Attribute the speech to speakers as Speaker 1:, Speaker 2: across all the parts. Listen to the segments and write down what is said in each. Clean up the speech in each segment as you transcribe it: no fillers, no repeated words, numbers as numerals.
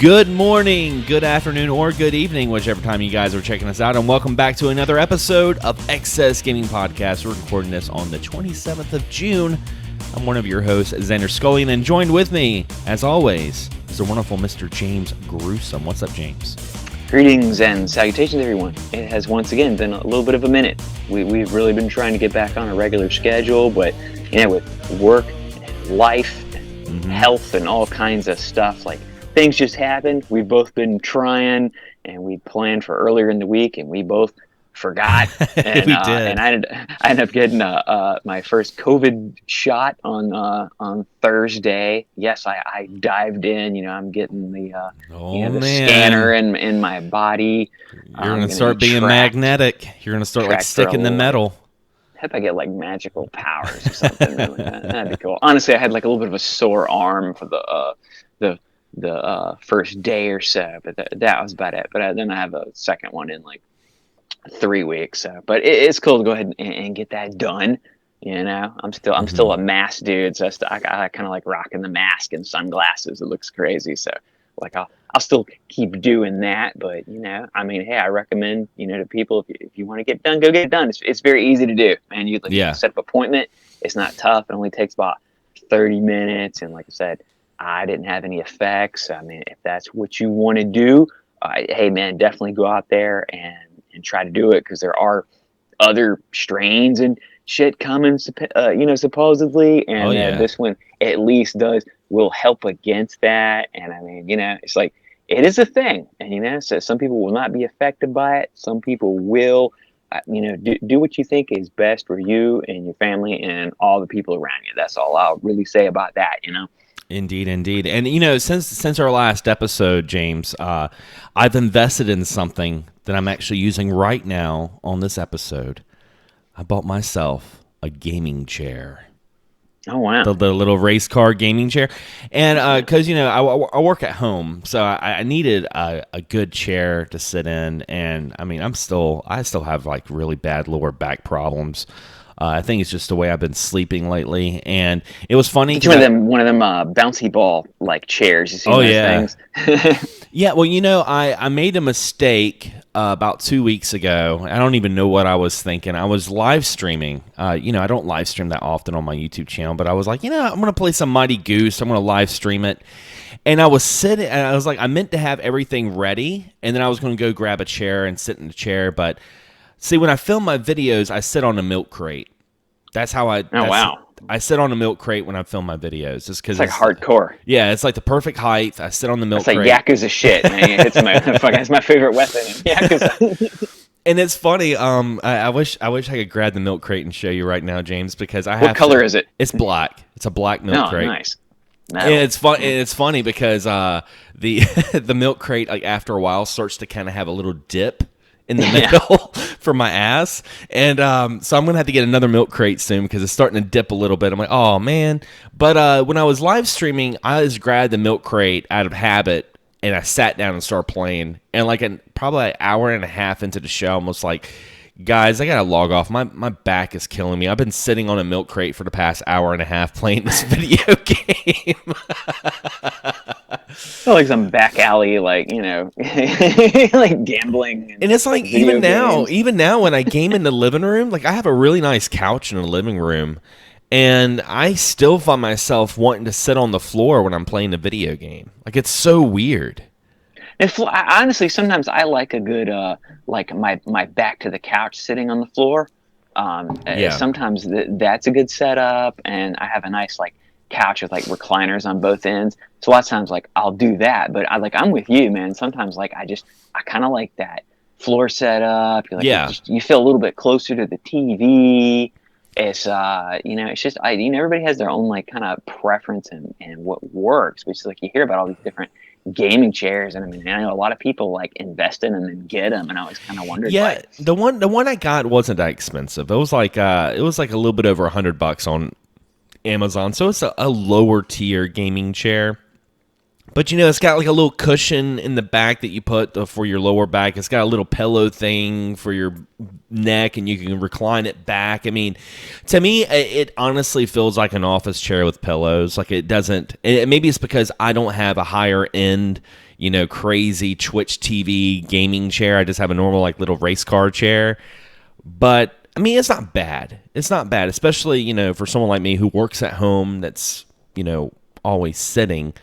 Speaker 1: Good morning, good afternoon, or good evening, whichever time you guys are checking us out, and welcome back to another episode of Excess Gaming Podcast. We're recording this on the 27th of June. I'm one of your hosts, Xander Scullion, and joined with me, as always, is the wonderful Mr. James Gruesome. What's up, James?
Speaker 2: Greetings and salutations, everyone. It has once again been a little bit of a minute. We've really been trying to get back on a regular schedule, but with work, and life, and health, and all kinds of stuff, like things just happened. We've both been trying, and we planned for earlier in the week, and we both forgot. And,
Speaker 1: we did.
Speaker 2: And I ended up getting my first COVID shot on Thursday. Yes, I dived in. I'm getting the scanner in my body.
Speaker 1: You're going to start being magnetic. You're going to start sticking the metal.
Speaker 2: I hope I get magical powers or something. That'd be cool. Honestly, I had a little bit of a sore arm for the first day or so, but that was about it. But then I have a second one in 3 weeks. But it's cool to go ahead and get that done. I'm still a mask dude, so I kind of like rocking the mask and sunglasses. It looks crazy, so I'll still keep doing that. But hey, I recommend to people, if you want to get it done, go get it done. It's very easy to do, man. You set up an appointment. It's not tough. It only takes about 30 minutes, and like I said, I didn't have any effects. If that's what you want to do, hey man, definitely go out there and try to do it, because there are other strains and shit coming, supposedly, and this one at least will help against that. And it's it is a thing, and so some people will not be affected by it. Some people will. Do what you think is best for you and your family and all the people around you. That's all I'll really say about that.
Speaker 1: Indeed. And, since our last episode, James, I've invested in something that I'm actually using right now on this episode. I bought myself a gaming chair.
Speaker 2: Oh, wow.
Speaker 1: The little race car gaming chair. And because, I work at home, so I needed a good chair to sit in. And, I still have really bad lower back problems. I think it's just the way I've been sleeping lately, and it was funny.
Speaker 2: One of them bouncy ball chairs. You see those things?
Speaker 1: Yeah. Well, I made a mistake about 2 weeks ago. I don't even know what I was thinking. I was live streaming. I don't live stream that often on my YouTube channel, but I was like, I'm gonna play some Mighty Goose. I'm gonna live stream it. And I was sitting, and I was I meant to have everything ready, and then I was gonna go grab a chair and sit in the chair, but. See, when I film my videos, I sit on a milk crate. That's how I...
Speaker 2: wow.
Speaker 1: I sit on a milk crate when I film my videos. Just because
Speaker 2: it's hardcore.
Speaker 1: Yeah, it's the perfect height. I sit on the milk crate.
Speaker 2: It's Yakuza shit, man. It's my favorite weapon in Yakuza.
Speaker 1: And it's funny. I wish I could grab the milk crate and show you right now, James, because I have...
Speaker 2: What color is it?
Speaker 1: It's black. It's a black milk crate.
Speaker 2: Nice.
Speaker 1: And it's funny because the milk crate, after a while, starts to kind of have a little dip in the middle for my ass, and so I'm gonna have to get another milk crate soon because it's starting to dip a little bit. I'm like, oh man. But when I was live streaming, I just grabbed the milk crate out of habit, and I sat down and started playing. And probably an hour and a half into the show, I'm almost like, guys, I gotta log off. My back is killing me. I've been sitting on a milk crate for the past hour and a half playing this video game.
Speaker 2: Some back alley, gambling.
Speaker 1: And it's even now when I game in the living room, I have a really nice couch in the living room, and I still find myself wanting to sit on the floor when I'm playing the video game. It's so weird.
Speaker 2: Honestly, sometimes I like a good, my back to the couch sitting on the floor. Sometimes that's a good setup, and I have a nice, couch with, recliners on both ends. So a lot of times, I'll do that. But, I'm with you, man. Sometimes, I kind of like that floor setup. You feel a little bit closer to the TV. It's, it's just, everybody has their own, kind of preference and what works. Which is, you hear about all these different gaming chairs, and I know a lot of people invest in them and get them, and I always kind of wondered.
Speaker 1: Yeah, the one I got wasn't that expensive. It was a little bit over $100 on Amazon, so it's a lower tier gaming chair. But, it's got a little cushion in the back that you put for your lower back. It's got a little pillow thing for your neck, and you can recline it back. To me, it honestly feels like an office chair with pillows. It doesn't. Maybe it's because I don't have a higher end, crazy Twitch TV gaming chair. I just have a normal like little race car chair. But I mean, it's not bad. It's not bad, especially, for someone like me who works at home that's, always sitting.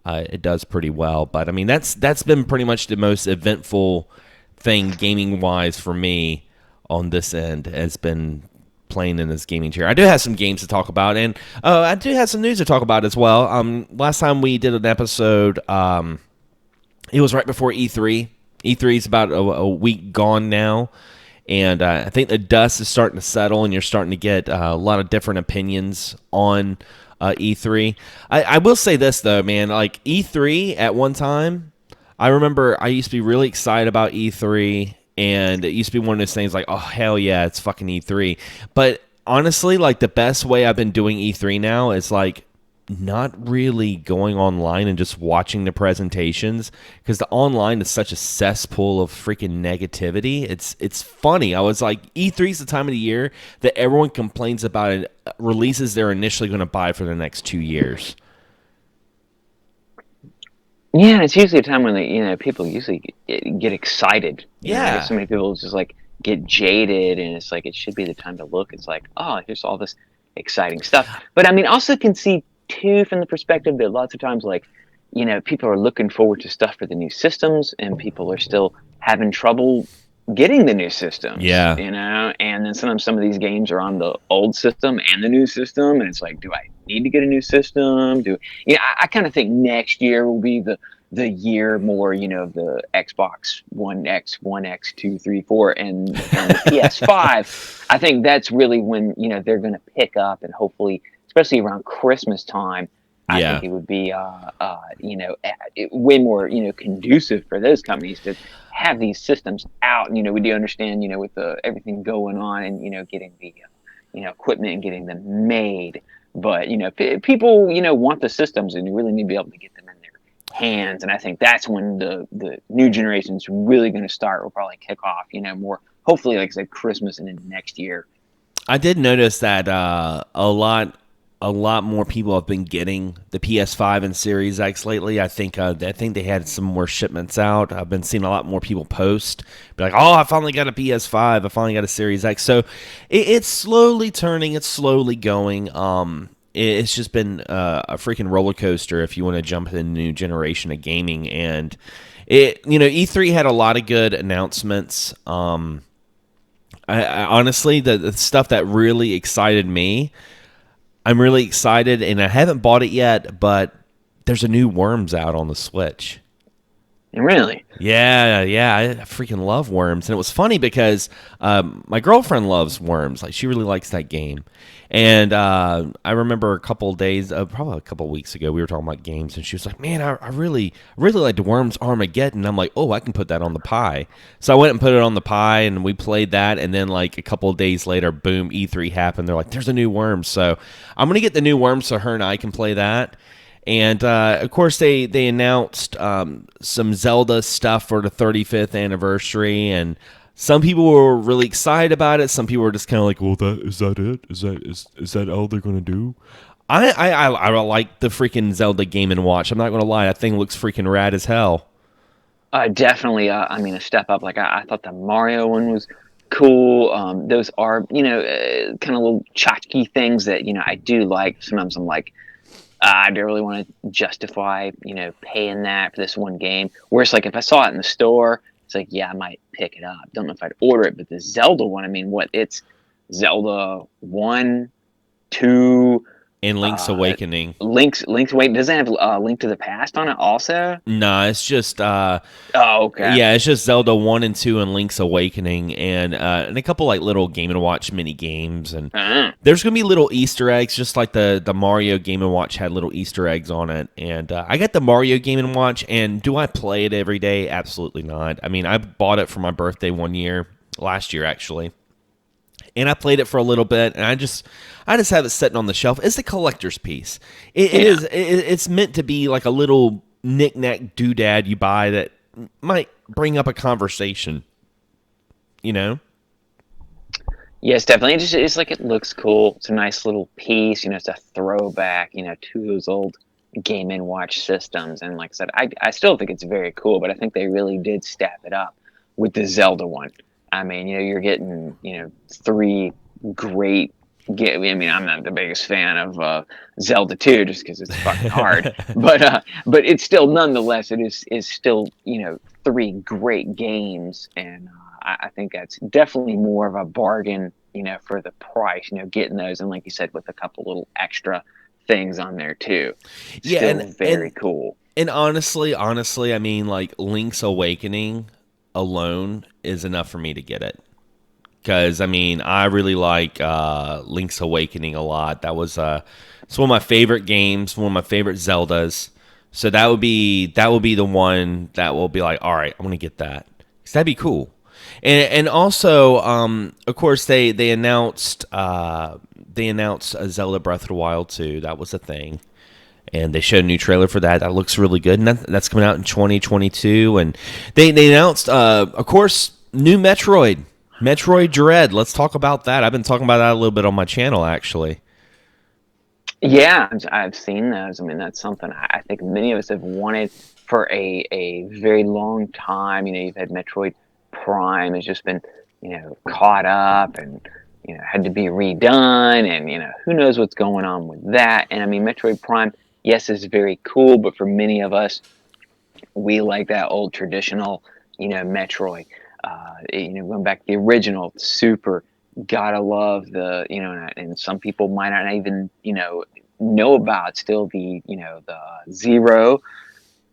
Speaker 1: It does pretty well. But I mean, that's been pretty much the most eventful thing gaming wise for me on this end, has been playing in this gaming chair. I do have some games to talk about, and I do have some news to talk about as well. Last time we did an episode, it was right before E3. E3 is about a week gone now. And I think the dust is starting to settle, and you're starting to get a lot of different opinions on E3. I will say this, though, man. Like, E3 at one time, I remember I used to be really excited about E3, and it used to be one of those things like, oh, hell yeah, it's fucking E3. But honestly, like, the best way I've been doing E3 now is, like, not really going online and just watching the presentations, because the online is such a cesspool of freaking negativity. It's funny. I was like, E3 is the time of the year that everyone complains about it, releases they're initially going to buy for the next 2 years.
Speaker 2: Yeah, it's usually a time when people usually get excited.
Speaker 1: Yeah.
Speaker 2: So many people just like get jaded, and it's like it should be the time to look. It's like, oh, here's all this exciting stuff. But I mean, also can see too from the perspective that lots of times, like, people are looking forward to stuff for the new systems, and people are still having trouble getting the new systems.
Speaker 1: Yeah.
Speaker 2: And then sometimes some of these games are on the old system and the new system, and it's like, do I need to get a new system? I kind of think next year will be the year more, the Xbox One X, One X, 2, 3, 4, and the PS5. I think that's really when, they're going to pick up, and hopefully, especially around Christmas time, I think it would be, way more, conducive for those companies to have these systems out. And, we do understand, with everything going on, and, getting the, equipment and getting them made. But, people, want the systems, and you really need to be able to get them in their hands. And I think that's when the new generation is really going to start. Will probably kick off, more, hopefully, like I said, Christmas and into next year.
Speaker 1: I did notice that a lot more people have been getting the PS5 and Series X lately. I think they had some more shipments out. I've been seeing a lot more people post, be like, "Oh, I finally got a PS5. I finally got a Series X." So it's slowly turning. It's slowly going. It's just been a freaking roller coaster if you want to jump into a new generation of gaming. And E3 had a lot of good announcements. I honestly, the stuff that really excited me, I'm really excited, and I haven't bought it yet, but there's a new Worms out on the Switch.
Speaker 2: Really?
Speaker 1: Yeah, I freaking love Worms. And it was funny because my girlfriend loves Worms. Like, she really likes that game. And I remember probably a couple weeks ago, we were talking about games, and she was like, man, I really liked Worms Armageddon. I'm like, oh, I can put that on the Pi. So I went and put it on the Pi, and we played that, and then like a couple of days later, boom, E3 happened. They're like, there's a new Worms. So I'm going to get the new Worms so her and I can play that. And, of course, they announced some Zelda stuff for the 35th anniversary, and some people were really excited about it. Some people were just kind of like, well, is that it? Is that all they're going to do? I like the freaking Zelda Game & Watch. I'm not going to lie. That thing looks freaking rad as hell.
Speaker 2: Definitely, a step up. Like, I thought the Mario one was cool. Those are, kind of little tchotchke things that, I do like. Sometimes I'm like, I don't really want to justify, paying that for this one game. Whereas, like, if I saw it in the store, it's like, yeah, I might pick it up. Don't know if I'd order it, but the Zelda one, it's Zelda 1, 2...
Speaker 1: And Link's Awakening.
Speaker 2: Link's Awakening. Does it have Link to the Past on it also?
Speaker 1: No, it's just...
Speaker 2: oh, okay.
Speaker 1: Yeah, it's just Zelda 1 and 2 and Link's Awakening, and a couple like little Game & Watch mini games. And there's going to be little Easter eggs, just like the Mario Game & Watch had little Easter eggs on it. And I got the Mario Game & Watch, and do I play it every day? Absolutely not. I mean, I bought it for my birthday last year actually. And I played it for a little bit, and I just have it sitting on the shelf. It's a collector's piece. It's meant to be like a little knick-knack doodad you buy that might bring up a conversation, Yes,
Speaker 2: definitely. It's like, it looks cool. It's a nice little piece. It's a throwback, to those old Game and Watch systems. And like I said, I still think it's very cool, but I think they really did step it up with the Zelda one. I mean, you're getting, three great. I mean, I'm not the biggest fan of Zelda 2 just because it's fucking hard, but it's still nonetheless it is still three great games, and I think that's definitely more of a bargain for the price. Getting those, and like you said, with a couple little extra things on there too.
Speaker 1: Yeah,
Speaker 2: Still very cool.
Speaker 1: and honestly, I mean, like Link's Awakening alone is enough for me to get it. Because I mean, I really like Link's Awakening a lot. It's one of my favorite games, one of my favorite Zeldas. So that would be the one that will be like, all right, I'm gonna get that. 'Cause that'd be cool. And also, of course, they announced a Zelda Breath of the Wild 2. That was a thing. And they showed a new trailer for that. That looks really good. And that's coming out in 2022. And they announced, of course, new Metroid Dread. Let's talk about that. I've been talking about that a little bit on my channel, actually.
Speaker 2: Yeah, I've seen those. I mean, that's something I think many of us have wanted for a very long time. You've had Metroid Prime has just been, caught up and, had to be redone, and, who knows what's going on with that. And I mean, Metroid Prime, yes, is very cool, but for many of us, we like that old traditional, Metroid. Going back to the original, super. Gotta love the, and some people might not even, know about still the Zero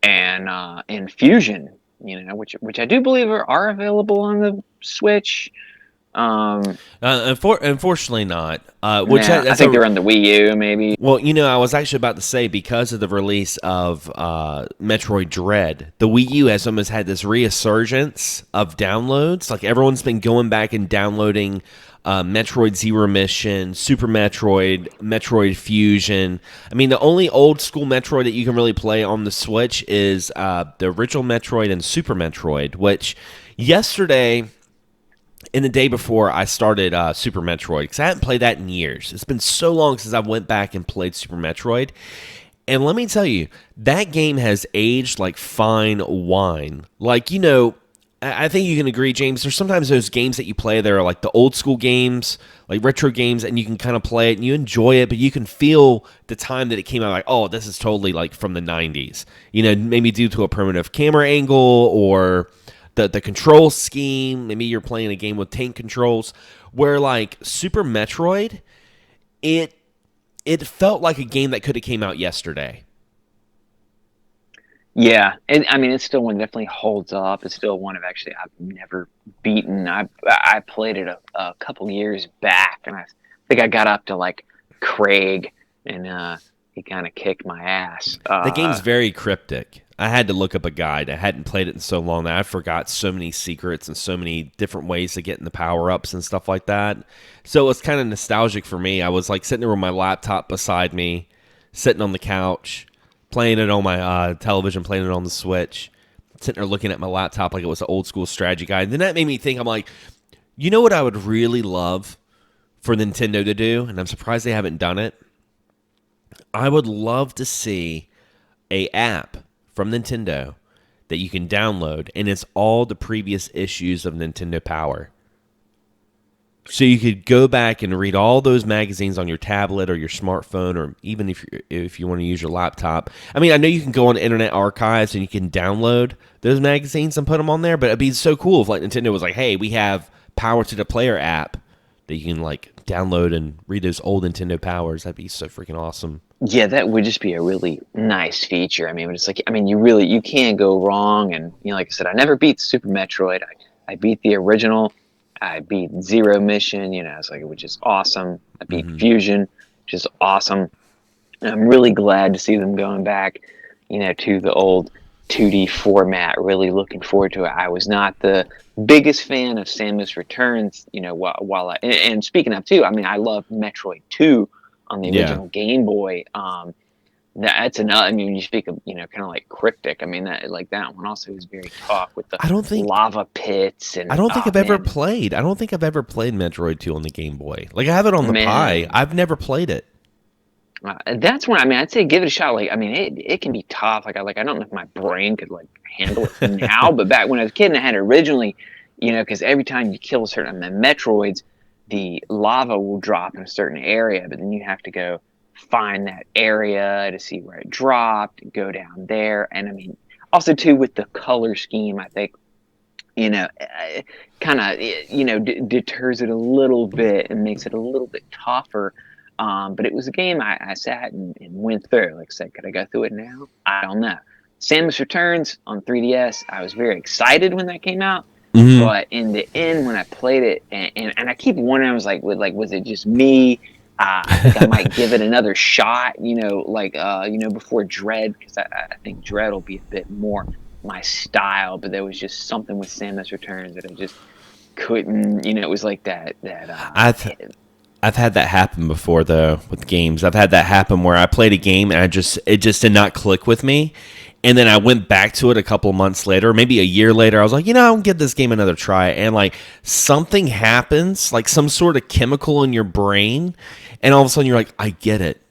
Speaker 2: and Fusion, which I do believe are available on the Switch.
Speaker 1: Unfortunately not.
Speaker 2: I think they're on the Wii U, maybe.
Speaker 1: Well, I was actually about to say, because of the release of Metroid Dread, the Wii U has almost had this resurgence of downloads. Like, everyone's been going back and downloading Metroid Zero Mission, Super Metroid, Metroid Fusion. I mean, the only old school Metroid that you can really play on the Switch is the original Metroid and Super Metroid, which yesterday and the day before, I started Super Metroid, because I hadn't played that in years. It's been so long since I went back and played Super Metroid. And let me tell you, that game has aged like fine wine. Like, I think you can agree, James, there's sometimes those games that you play that are like the old school games, like retro games, and you can kind of play it and you enjoy it, but you can feel the time that it came out, like, oh, this is totally like from the 90s. Maybe due to a primitive camera angle or the control scheme. Maybe you're playing a game with tank controls, where like Super Metroid, it felt like a game that could have came out yesterday.
Speaker 2: Yeah, and I mean, it's still one that definitely holds up. It's still one I've never beaten. I played it a couple years back, and I think I got up to like Craig, and he kind of kicked my ass.
Speaker 1: The game's very cryptic. I had to look up a guide. I hadn't played it in so long that I forgot so many secrets and so many different ways to get in the power-ups and stuff like that. So it was kind of nostalgic for me. I was like sitting there with my laptop beside me, sitting on the couch, playing it on my television, playing it on the Switch, sitting there looking at my laptop like it was an old school strategy guide. And then that made me think, I'm like, you know what I would really love for Nintendo to do? And I'm surprised they haven't done it. I would love to see a app from Nintendo that you can download, and it's all the previous issues of Nintendo Power. So you could go back and read all those magazines on your tablet or your smartphone, or even if you want to use your laptop. I mean, I know you can go on Internet Archives and you can download those magazines and put them on there, but it'd be so cool if like Nintendo was like, hey, we have Power to the Player app that you can like download and read those old Nintendo Powers. That'd be so freaking awesome.
Speaker 2: Yeah, that would just be a really nice feature. I mean, it's like, you can't go wrong. And like I said, I never beat Super Metroid. I beat the original. I beat Zero Mission. It's like, which is awesome. I beat Fusion, which is awesome. And I'm really glad to see them going back, to the old 2D format. Really looking forward to it. I was not the biggest fan of Samus Returns. And speaking of too, I mean, I love Metroid 2. On the original Game Boy, that's another. I mean, you speak of kind of like cryptic. I mean, that one also is very tough with the lava pits. And
Speaker 1: I don't think I've ever played. I don't think I've ever played Metroid 2 on the Game Boy. Like, I have it on the Pi. I've never played it.
Speaker 2: That's when, I mean, I'd say give it a shot. Like, I mean, it can be tough. I don't know if my brain could like handle it now, but back when I was a kid and I had it originally, because every time you kill a certain amount of Metroids, the lava will drop in a certain area, but then you have to go find that area to see where it dropped, go down there, and I mean, also too with the color scheme, I think kind of deters it a little bit and makes it a little bit tougher. But it was a game I sat and went through. Like I said, could I go through it now? I don't know. Samus Returns on 3DS. I was very excited when that came out,
Speaker 1: Mm-hmm.
Speaker 2: but in the end, when I played it, and I keep wondering, I was like, was it just me? I think I might give it another shot. Before Dread, because I think Dread will be a bit more my style. But there was just something with Samus Returns that I just couldn't. It was like that.
Speaker 1: I've I've had that happen before though with games. I've had that happen where I played a game and it just did not click with me. And then I went back to it a couple of months later, maybe a year later. I was like, I'll give this game another try. And like something happens, like some sort of chemical in your brain, and all of a sudden you're like, I get it.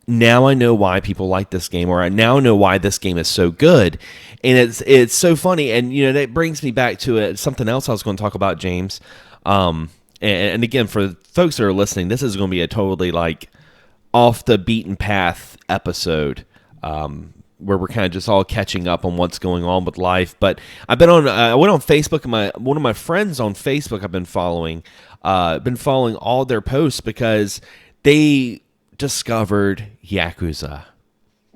Speaker 1: Now I know why people like this game, or I now know why this game is so good. And it's so funny. And that brings me back to something else I was going to talk about, James. And again, for folks that are listening, this is going to be a totally like off the beaten path episode, where we're kind of just all catching up on what's going on with life. But I went on Facebook, and one of my friends on Facebook I've been following all their posts because they discovered Yakuza.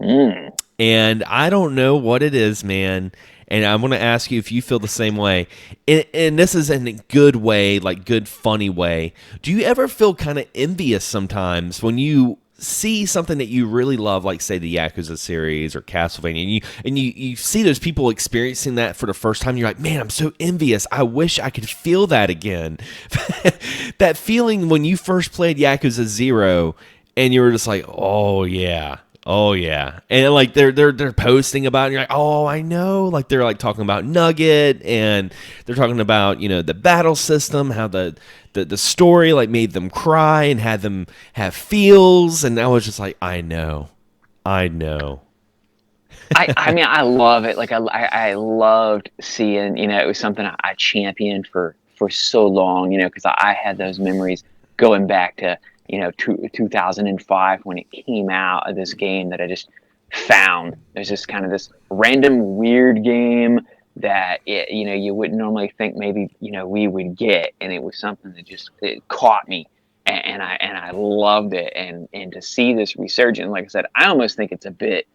Speaker 2: Mm.
Speaker 1: And I don't know what it is, man. And I want to ask you if you feel the same way. And this is in a good way, like good, funny way. Do you ever feel kind of envious sometimes when you see something that you really love, like say the Yakuza series or Castlevania, and you see those people experiencing that for the first time? You're like, man, I'm so envious. I wish I could feel that again. That feeling when you first played Yakuza 0 and you were just like, oh yeah. Oh yeah, and like they're posting about it, and you're like, oh, I know. Like they're like talking about Nugget, and they're talking about the battle system, how the story like made them cry and had them have feels, and I was just like, I know.
Speaker 2: I mean, I love it. Like I loved seeing. It was something I championed for so long. Because I had those memories going back to 2005 when it came out of this game that I just found. There's just kind of this random weird game that you wouldn't normally think maybe we would get, and it was something that just it caught me, and I loved it, and to see this resurgence, like I said, I almost think it's a bit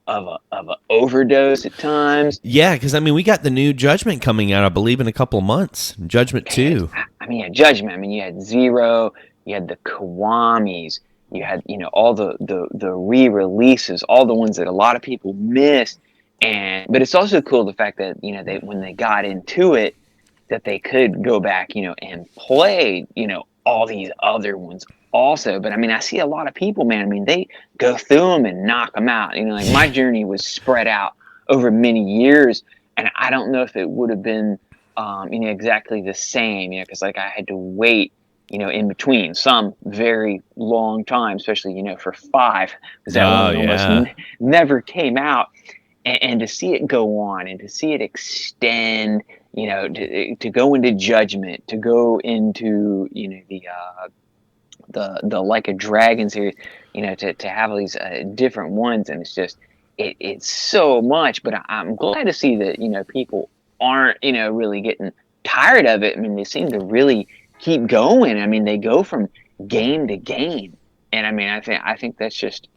Speaker 2: of a overdose at times.
Speaker 1: Yeah, because I mean, we got the new Judgment coming out, I believe, in a couple of months. Judgment 2.
Speaker 2: I mean, Judgment. I mean, you had Zero, you had the Kiwamis, you had all the re-releases, all the ones that a lot of people missed, but it's also cool the fact that they when they got into it, that they could go back and play all these other ones also. But I mean, I see a lot of people, man. I mean, they go through them and knock them out. Like my journey was spread out over many years, and I don't know if it would have been exactly the same, because like I had to wait in between some very long time, especially for 5, because that
Speaker 1: Oh
Speaker 2: one almost
Speaker 1: yeah.
Speaker 2: never came out, and to see it go on and to see it extend, to go into Judgment, to go into the Like a Dragon series, to have all these different ones, and it's just it's so much. But I'm glad to see that people aren't really getting tired of it. I mean, they seem to really keep going. I mean, they go from game to game, and I mean, I think that's just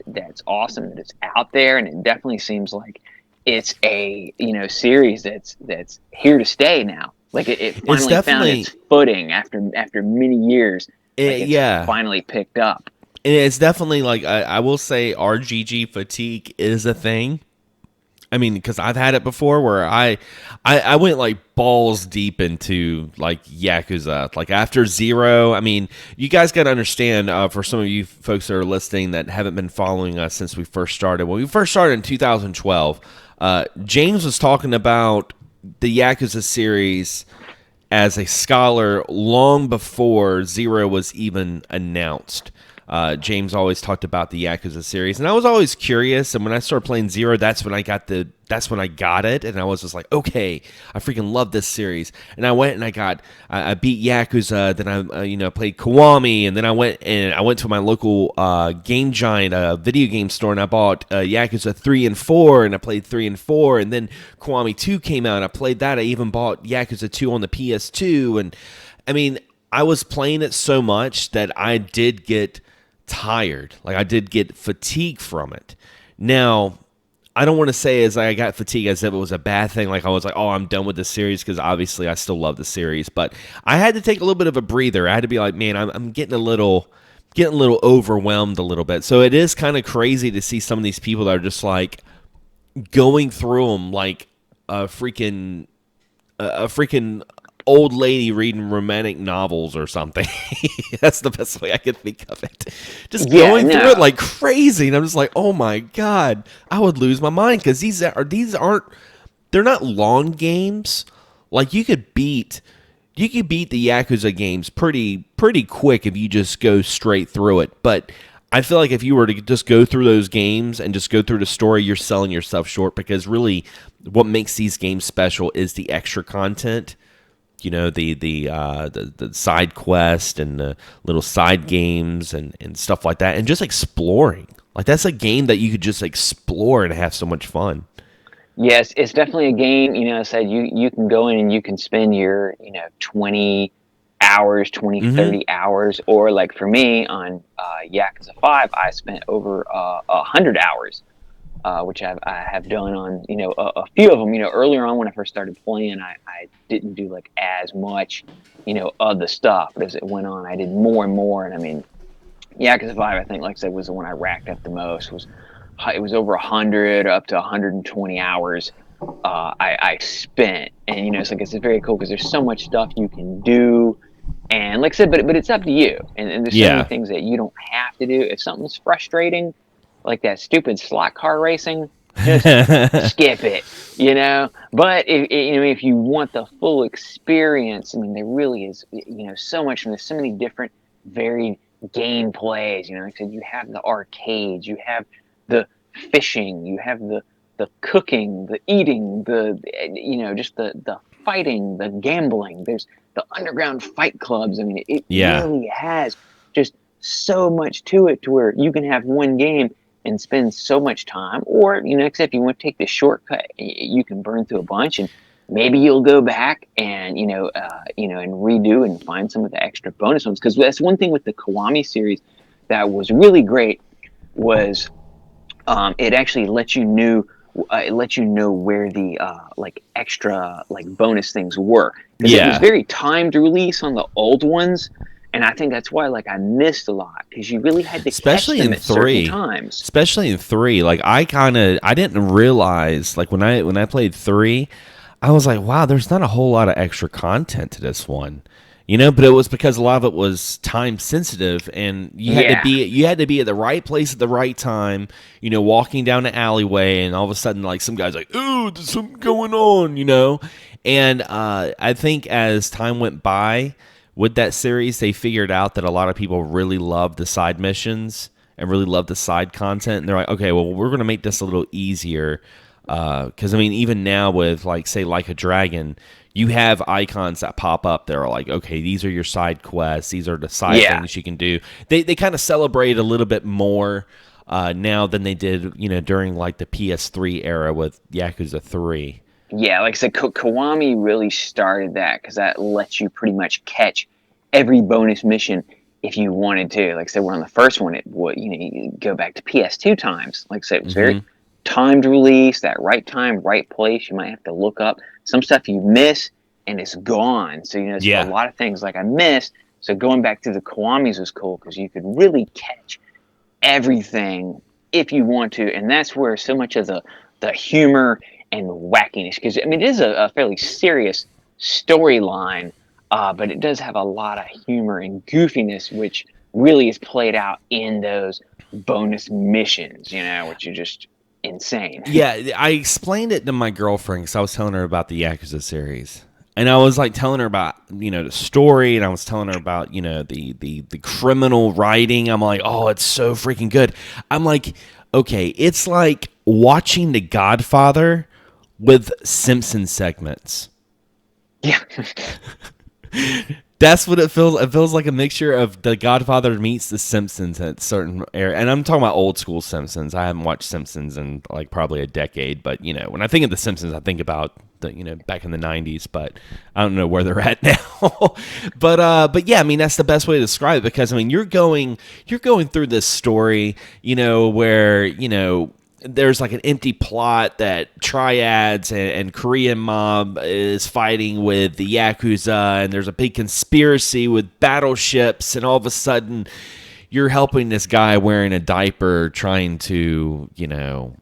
Speaker 2: that's awesome that it's out there, and it definitely seems like it's a series that's here to stay now. Like it
Speaker 1: It's
Speaker 2: finally found
Speaker 1: definitely
Speaker 2: its footing after many years. Like it's
Speaker 1: yeah.
Speaker 2: finally picked up.
Speaker 1: And it's definitely like I will say RGG fatigue is a thing. I mean, because I've had it before where I went like balls deep into like Yakuza, like after 0. I mean, you guys got to understand, for some of you folks that are listening that haven't been following us since we first started. When we first started in 2012, James was talking about the Yakuza series as a scholar long before 0 was even announced. James always talked about the Yakuza series, and I was always curious. And when I started playing Zero, that's when I got it, and I was just like, okay, I freaking love this series. And I went and I beat Yakuza. Then I played Kiwami, and then I went to my local Game Giant video game store, and I bought Yakuza 3 and 4, and I played 3 and 4, and then Kiwami 2 came out, and I played that. I even bought Yakuza 2 on the PS2, and I mean, I was playing it so much that I did get tired. Like, I did get fatigue from it. Now, I don't want to say as I got fatigue as if it was a bad thing. Like, I was like, oh, I'm done with the series, because obviously I still love the series. But I had to take a little bit of a breather. I had to be like, man, I'm getting a little overwhelmed a little bit. So it is kind of crazy to see some of these people that are just like going through them like a freaking old lady reading romantic novels or something. That's the best way I could think of it. Just going through it like crazy, and I'm just like, oh my god, I would lose my mind, because they're not long games. Like, you could beat the Yakuza games pretty quick if you just go straight through it. But I feel like if you were to just go through those games and just go through the story, you're selling yourself short, because really what makes these games special is the extra content. You know, the side quest and the little side games and stuff like that, and just exploring. Like, that's a game that you could just explore and have so much fun.
Speaker 2: Yes, it's definitely a game. I said you can go in and you can spend your 20 hours, 20,
Speaker 1: Mm-hmm.
Speaker 2: 30 hours, or like for me on Yakuza 5, I spent over 100 hours. Which I have done on a few of them. Earlier on when I first started playing, I didn't do like as much of the stuff, but as it went on, I did more and more. And I mean, Yakuza 5, I think, like I said, was the one I racked up the most. It was over 100 up to 120 hours I spent, and it's very cool because there's so much stuff you can do. And like I said, but it's up to you, and there's so many things that you don't have to do. If something's frustrating, like that stupid slot car racing, just skip it, But if you want the full experience, I mean, there really is, so much, and there's so many different varied gameplays. Like I said, you have the arcades, you have the fishing, you have the cooking, the eating, just the fighting, the gambling. There's the underground fight clubs. I mean, it really has just so much to it, to where you can have one game and spend so much time, or except you want to take the shortcut, you can burn through a bunch, and maybe you'll go back and and redo and find some of the extra bonus ones. Because that's one thing with the Kiwami series that was really great, was it actually lets you know where the extra bonus things were. It was very timed release on the old ones. And I think that's why, I missed a lot, because you really had to catch them at certain times.
Speaker 1: Especially in 3, I didn't realize, when I played 3, I was like, wow, there's not a whole lot of extra content to this one, But it was because a lot of it was time sensitive, and you had to be at the right place at the right time, walking down the alleyway, and all of a sudden, some guy's like, "Ooh, there's something going on," And I think as time went by, with that series, they figured out that a lot of people really love the side missions and really love the side content. And they're like, okay, well, we're going to make this a little easier. Because, I mean, even now with, say, Like a Dragon, you have icons that pop up that are like, okay, these are your side quests. These are the side things you can do. They kind of celebrate a little bit more now than they did, during, the PS3 era with Yakuza 3.
Speaker 2: Yeah, like I said, Kiwami really started that, because that lets you pretty much catch every bonus mission if you wanted to. Like I said, we're on the first one. It would, you go back to PS2 times. Like I said, it was very timed release, that right time, right place. You might have to look up some stuff you miss, and it's gone. So there's a lot of things I missed. So going back to the Kiwamis was cool, because you could really catch everything if you want to, and that's where so much of the humor and wackiness, because I mean, it is a fairly serious storyline, but it does have a lot of humor and goofiness, which really is played out in those bonus missions, which are just insane.
Speaker 1: Yeah, I explained it to my girlfriend, because I was telling her about the Yakuza series. and I was like telling her about, you know, the story, and I was telling her about, you know, the criminal writing. I'm like, oh, it's so freaking good. I'm like, okay, it's like watching The Godfather with Simpson segments.
Speaker 2: Yeah.
Speaker 1: That's what it feels. It feels like a mixture of The Godfather meets The Simpsons at certain area. And I'm talking about old school Simpsons. I haven't watched Simpsons in like probably a decade. But, you know, when I think of The Simpsons, I think about the, you know, back in the 90s. But I don't know where they're at now. But yeah, I mean, that's the best way to describe it, because I mean, you're going through this story, you know, where, you know, there's like an empty plot that triads and Korean mob is fighting with the Yakuza, and there's a big conspiracy with battleships, and all of a sudden you're helping this guy wearing a diaper trying to, you know,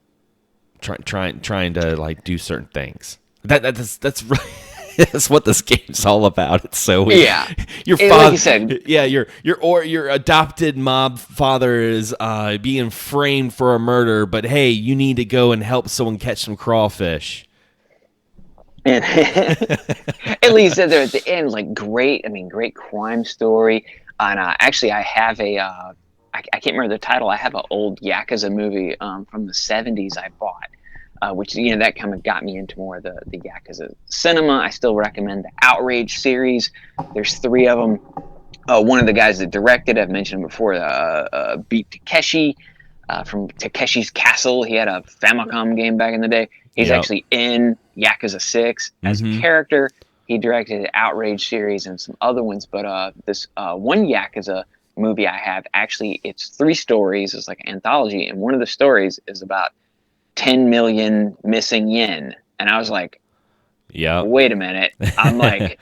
Speaker 1: trying to like do certain things. That's really that's what this game's all about. It's so weird.
Speaker 2: Yeah.
Speaker 1: Your
Speaker 2: And
Speaker 1: father,
Speaker 2: like you said,
Speaker 1: yeah, your adopted mob father is being framed for a murder, but hey, you need to go and help someone catch some crawfish.
Speaker 2: and at least there at the end, like great. I mean, great crime story. And actually, I have I can't remember the title. I have an old Yakuza movie from the '70s I bought. Which, you know, that kind of got me into more of the Yakuza cinema. I still recommend the Outrage series. There's 3 of them. One of the guys that directed, I've mentioned before, Beat Takeshi from Takeshi's Castle. He had a Famicom game back in the day. He's actually in Yakuza 6 as a character. He directed the Outrage series and some other ones. But this one Yakuza movie I have, actually, it's 3 stories. It's like an anthology. And one of the stories is about 10 million missing yen. And I was like,
Speaker 1: yeah,
Speaker 2: wait a minute. I'm like,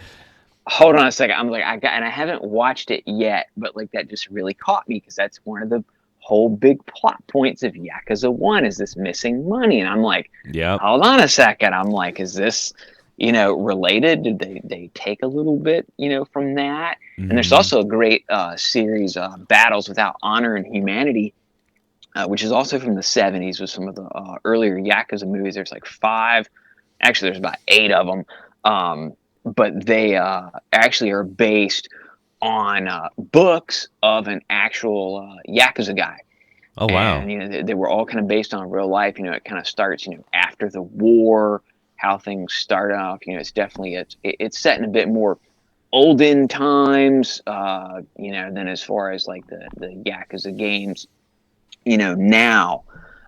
Speaker 2: hold on a second. I'm like, and I haven't watched it yet, but like that just really caught me, because that's one of the whole big plot points of Yakuza 1 is this missing money. And I'm like,
Speaker 1: yeah,
Speaker 2: hold on a second. I'm like, is this, you know, related? Did they take a little bit, you know, from that? And there's also a great series, Battles Without Honor and Humanity, which is also from the '70s with some of the earlier Yakuza movies. There's like 5, actually there's about 8 of them, but they actually are based on books of an actual Yakuza guy.
Speaker 1: oh wow,
Speaker 2: And you know, they were all kind of based on real life. You know, it kind of starts, you know, after the war, how things start off. You know, it's definitely it's set in a bit more olden times, you know, than as far as like the Yakuza games, you know, now.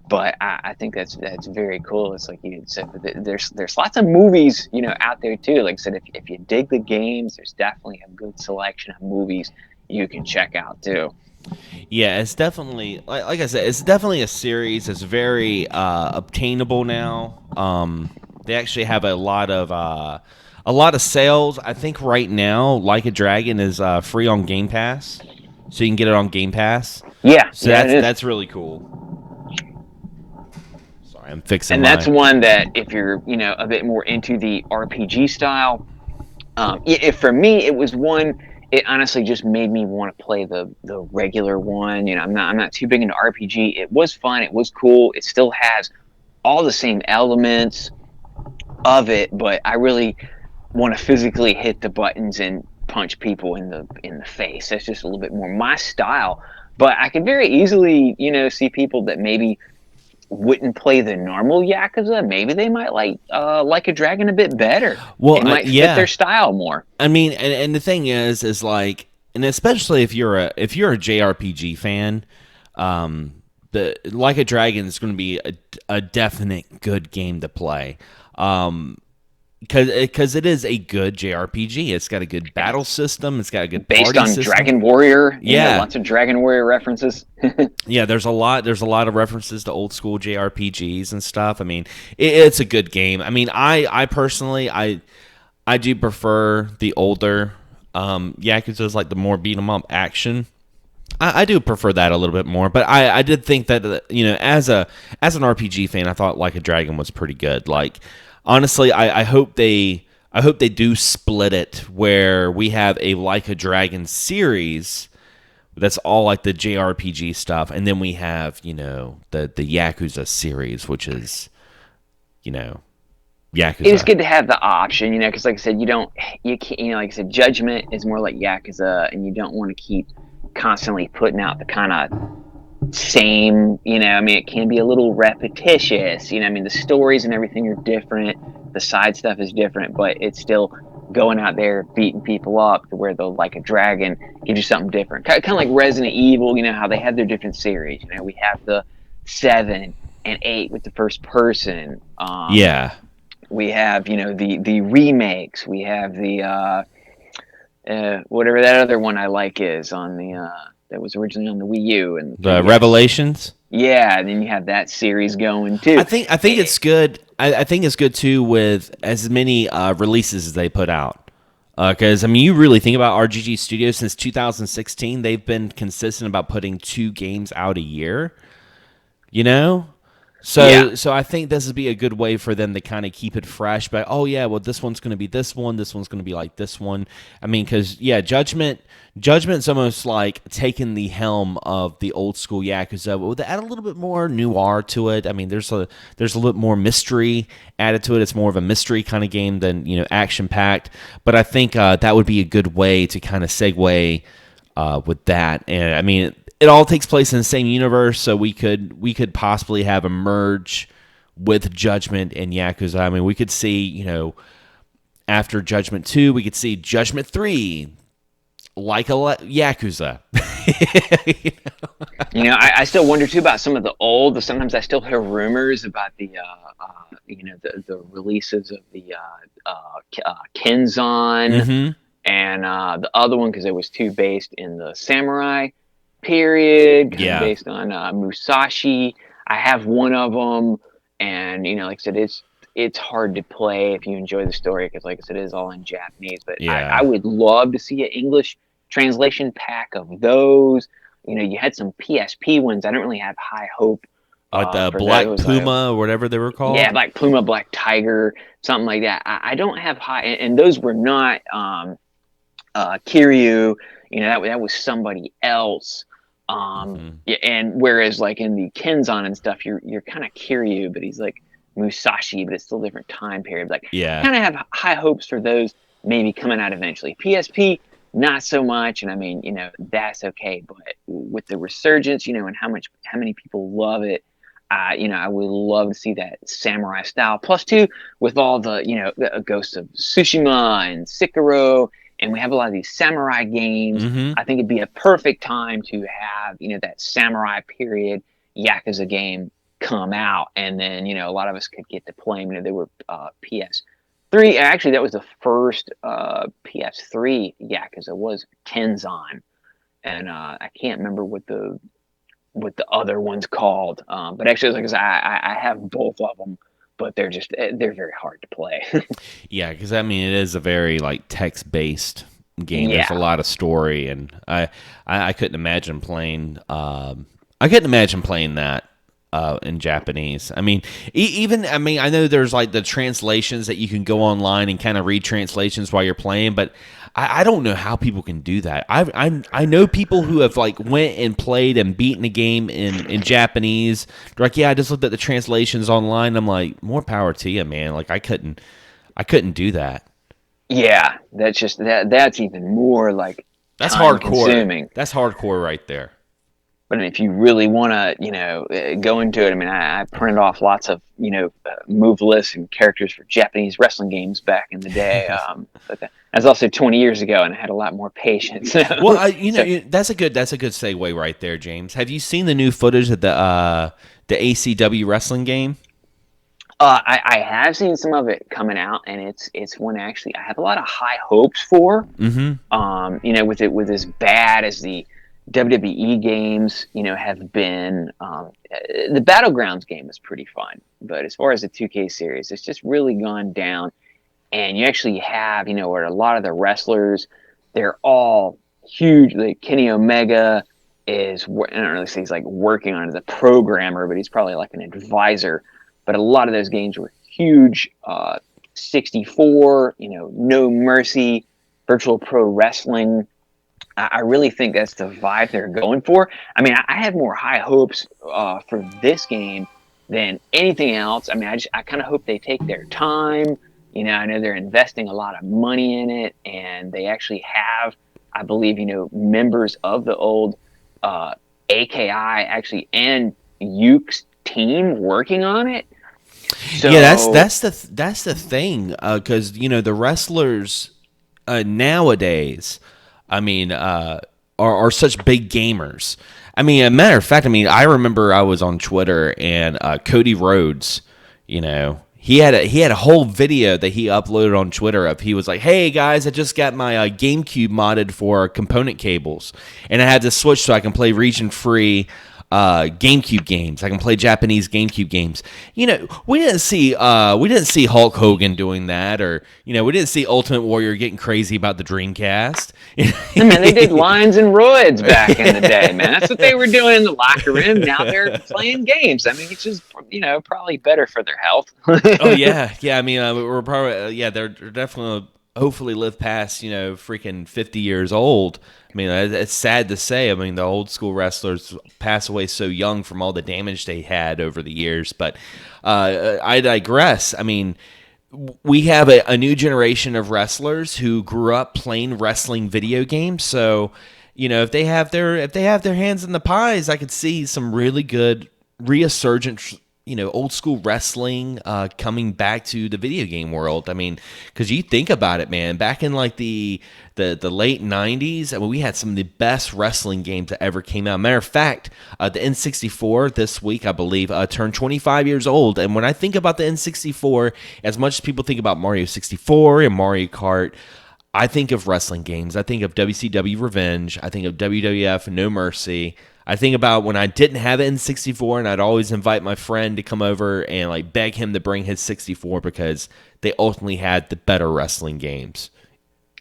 Speaker 2: But I think that's very cool. It's like you said, there's lots of movies, you know, out there too. Like I said, if you dig the games, there's definitely a good selection of movies you can check out too.
Speaker 1: yeah. It's definitely like I said, it's definitely a series that's very obtainable now. They actually have a lot of sales. I think right now, Like a Dragon is free on Game Pass, so you can get it on Game Pass.
Speaker 2: Yeah,
Speaker 1: So
Speaker 2: yeah,
Speaker 1: that's really cool. Sorry, I'm fixing.
Speaker 2: and that's one that if you're, you know, a bit more into the RPG style, if for me it was one. It honestly just made me want to play the regular one. You know, I'm not too big into RPG. It was fun. It was cool. It still has all the same elements of it, but I really want to physically hit the buttons and punch people in the face. That's just a little bit more my style. But I could very easily, you know, see people that maybe wouldn't play the normal Yakuza. Maybe they might like a Dragon a bit better.
Speaker 1: Well,
Speaker 2: it might fit their style more.
Speaker 1: I mean, and the thing is like, and especially if you're a JRPG fan, the Like a Dragon is going to be a definite good game to play. Because it is a good JRPG. It's got a good battle system. It's got a good
Speaker 2: based
Speaker 1: party
Speaker 2: on
Speaker 1: system.
Speaker 2: Dragon Warrior.
Speaker 1: Yeah,
Speaker 2: lots of Dragon Warrior references.
Speaker 1: yeah, there's a lot of references to old school JRPGs and stuff. I mean, it's a good game. I mean, I personally I do prefer the older Yakuza's, like the more beat 'em up action. I do prefer that a little bit more, but I did think that, you know, as an RPG fan, I thought Like a Dragon was pretty good. Like, honestly, I hope they do split it where we have a Like a Dragon series that's all like the JRPG stuff, and then we have, you know, the Yakuza series, which is, you know,
Speaker 2: It is
Speaker 1: Yakuza.
Speaker 2: good to have the option, because like I said, you can't, like I said, Judgment is more like Yakuza, and you don't want to keep constantly putting out the kind of same, I mean, it can be a little repetitious, I mean, the stories and everything are different, the side stuff is different, but it's still going out there beating people up to where they'll like a dragon gives you something different. Kind of like Resident Evil, how they have their different series. We have the 7 and 8 with the first person.
Speaker 1: Yeah.
Speaker 2: We have, the remakes. We have the whatever that other one I like is on the that was originally on the Wii U and
Speaker 1: The
Speaker 2: 3DS.
Speaker 1: Revelations.
Speaker 2: Yeah, and then you have that series going
Speaker 1: I
Speaker 2: too.
Speaker 1: think it's good. I think it's good too with as many releases as they put out. Because I mean, you really think about RGG Studios since 2016, they've been consistent about putting 2 games out a year. You know, so
Speaker 2: Yeah.
Speaker 1: so I think this would be a good way for them to kind of keep it fresh. But oh yeah, well this one's going to be this one. This one's going to be like this one. I mean, because yeah, Judgment's almost like taking the helm of the old school Yakuza, but add a little bit more noir to it. I mean, there's a little more mystery added to it. It's more of a mystery kind of game than action packed. But I think that would be a good way to kind of segue with that. And I mean, it all takes place in the same universe, so we could possibly have a merge with Judgment and Yakuza. I mean, we could see, after Judgment 2, we could see Judgment 3, like a Yakuza.
Speaker 2: I still wonder too about some of the old. Sometimes I still hear rumors about the releases of the Kenzan
Speaker 1: Mm-hmm.
Speaker 2: and the other one because it was too based in the samurai period, kind of
Speaker 1: Yeah.
Speaker 2: based on Musashi. I have one of them, and like I said, it's hard to play if you enjoy the story because, like I said, it is all in Japanese. But
Speaker 1: Yeah.
Speaker 2: I would love to see an English translation pack of those. You had some PSP ones. I don't really have high hope
Speaker 1: Like the
Speaker 2: for
Speaker 1: Black
Speaker 2: those.
Speaker 1: Puma or whatever they were called.
Speaker 2: Yeah, Black Puma, Black Tiger, something like that. I don't have high, and those were not Kiryu. That was somebody else. Yeah, and whereas like in the Kenzan and stuff, you're kind of Kiryu, but he's like Musashi, but it's still a different time period. Like,
Speaker 1: Yeah.
Speaker 2: kind of have high hopes for those maybe coming out eventually. PSP, not so much, and I mean, that's okay. But with the resurgence, and how many people love it, I would love to see that samurai style. Plus, too, with all the Ghosts of Tsushima and Sekiro, and we have a lot of these samurai games.
Speaker 1: Mm-hmm.
Speaker 2: I think it'd be a perfect time to have that samurai period Yakuza game come out, and then a lot of us could get to play them. They were PS3. Actually, that was the first PS3 Yakuza was Kenzan, and I can't remember what the other one's called. But actually, like I said, I have both of them, but they're very hard to play.
Speaker 1: Yeah, because I mean, it is a very like text-based game.
Speaker 2: Yeah.
Speaker 1: There's a lot of story, and I couldn't imagine playing. I couldn't imagine playing that in Japanese. I mean, I mean, I know there's like the translations that you can go online and kind of read translations while you're playing, but I don't know how people can do that. I know people who have like went and played and beaten a game in Japanese. They're like, yeah, I just looked at the translations online. I'm like, more power to you, man. Like I couldn't do that.
Speaker 2: Yeah, that's just that's even more like
Speaker 1: That's
Speaker 2: time
Speaker 1: hardcore.
Speaker 2: consuming.
Speaker 1: That's hardcore right there.
Speaker 2: But if you really want to, go into it, I mean, I printed off lots of, move lists and characters for Japanese wrestling games back in the day. But that was also 20 years ago, and I had a lot more patience.
Speaker 1: Well, that's a good segue right there, James. Have you seen the new footage of the ACW wrestling game?
Speaker 2: I have seen some of it coming out, and it's one actually I have a lot of high hopes for.
Speaker 1: Mm-hmm.
Speaker 2: With as bad as the WWE games, have been. The Battlegrounds game was pretty fun, but as far as the 2K series, it's just really gone down. And you actually have, where a lot of the wrestlers, they're all huge. Like Kenny Omega is, I don't really say he's like working on it as a programmer, but he's probably like an advisor. But a lot of those games were huge. 64, No Mercy, Virtual Pro Wrestling. I really think that's the vibe they're going for. I mean, I have more high hopes for this game than anything else. I mean, I kind of hope they take their time. You know, I know they're investing a lot of money in it, and they actually have, I believe, you know, members of the old AKI actually and Uke's team working on it. So
Speaker 1: Yeah, that's the thing, because you know the wrestlers nowadays, I mean, are such big gamers. I mean, a matter of fact, I mean, I remember I was on Twitter and Cody Rhodes, you know, he had a whole video that he uploaded on Twitter of he was like, "Hey guys, I just got my GameCube modded for component cables, and I had to switch so I can play region free GameCube games. I can play Japanese GameCube games." You know, we didn't see Hulk Hogan doing that, or you know, we didn't see Ultimate Warrior getting crazy about the Dreamcast.
Speaker 2: I mean, they did lines and roids back in the day, man. That's what they were doing in the locker room. Now they're playing games. I mean, it's just, you know, probably better for their health.
Speaker 1: Oh yeah, yeah. I mean, we're probably they're definitely hopefully live past, you know, freaking 50 years old. I mean, it's sad to say. I mean, the old school wrestlers pass away so young from all the damage they had over the years. But I digress. I mean, we have a new generation of wrestlers who grew up playing wrestling video games. So, you know, if they have their hands in the pies, I could see some really good resurgent, you know, old school wrestling coming back to the video game world. I mean, because you think about it, man, back in like the late 90s, I mean, we had some of the best wrestling games that ever came out. Matter of fact, the N64 this week, I believe, turned 25 years old. And when I think about the N64, as much as people think about Mario 64 and Mario Kart, I think of wrestling games. I think of WCW Revenge. I think of WWF No Mercy. I think about when I didn't have an N64, and I'd always invite my friend to come over and like beg him to bring his 64 because they ultimately had the better wrestling games.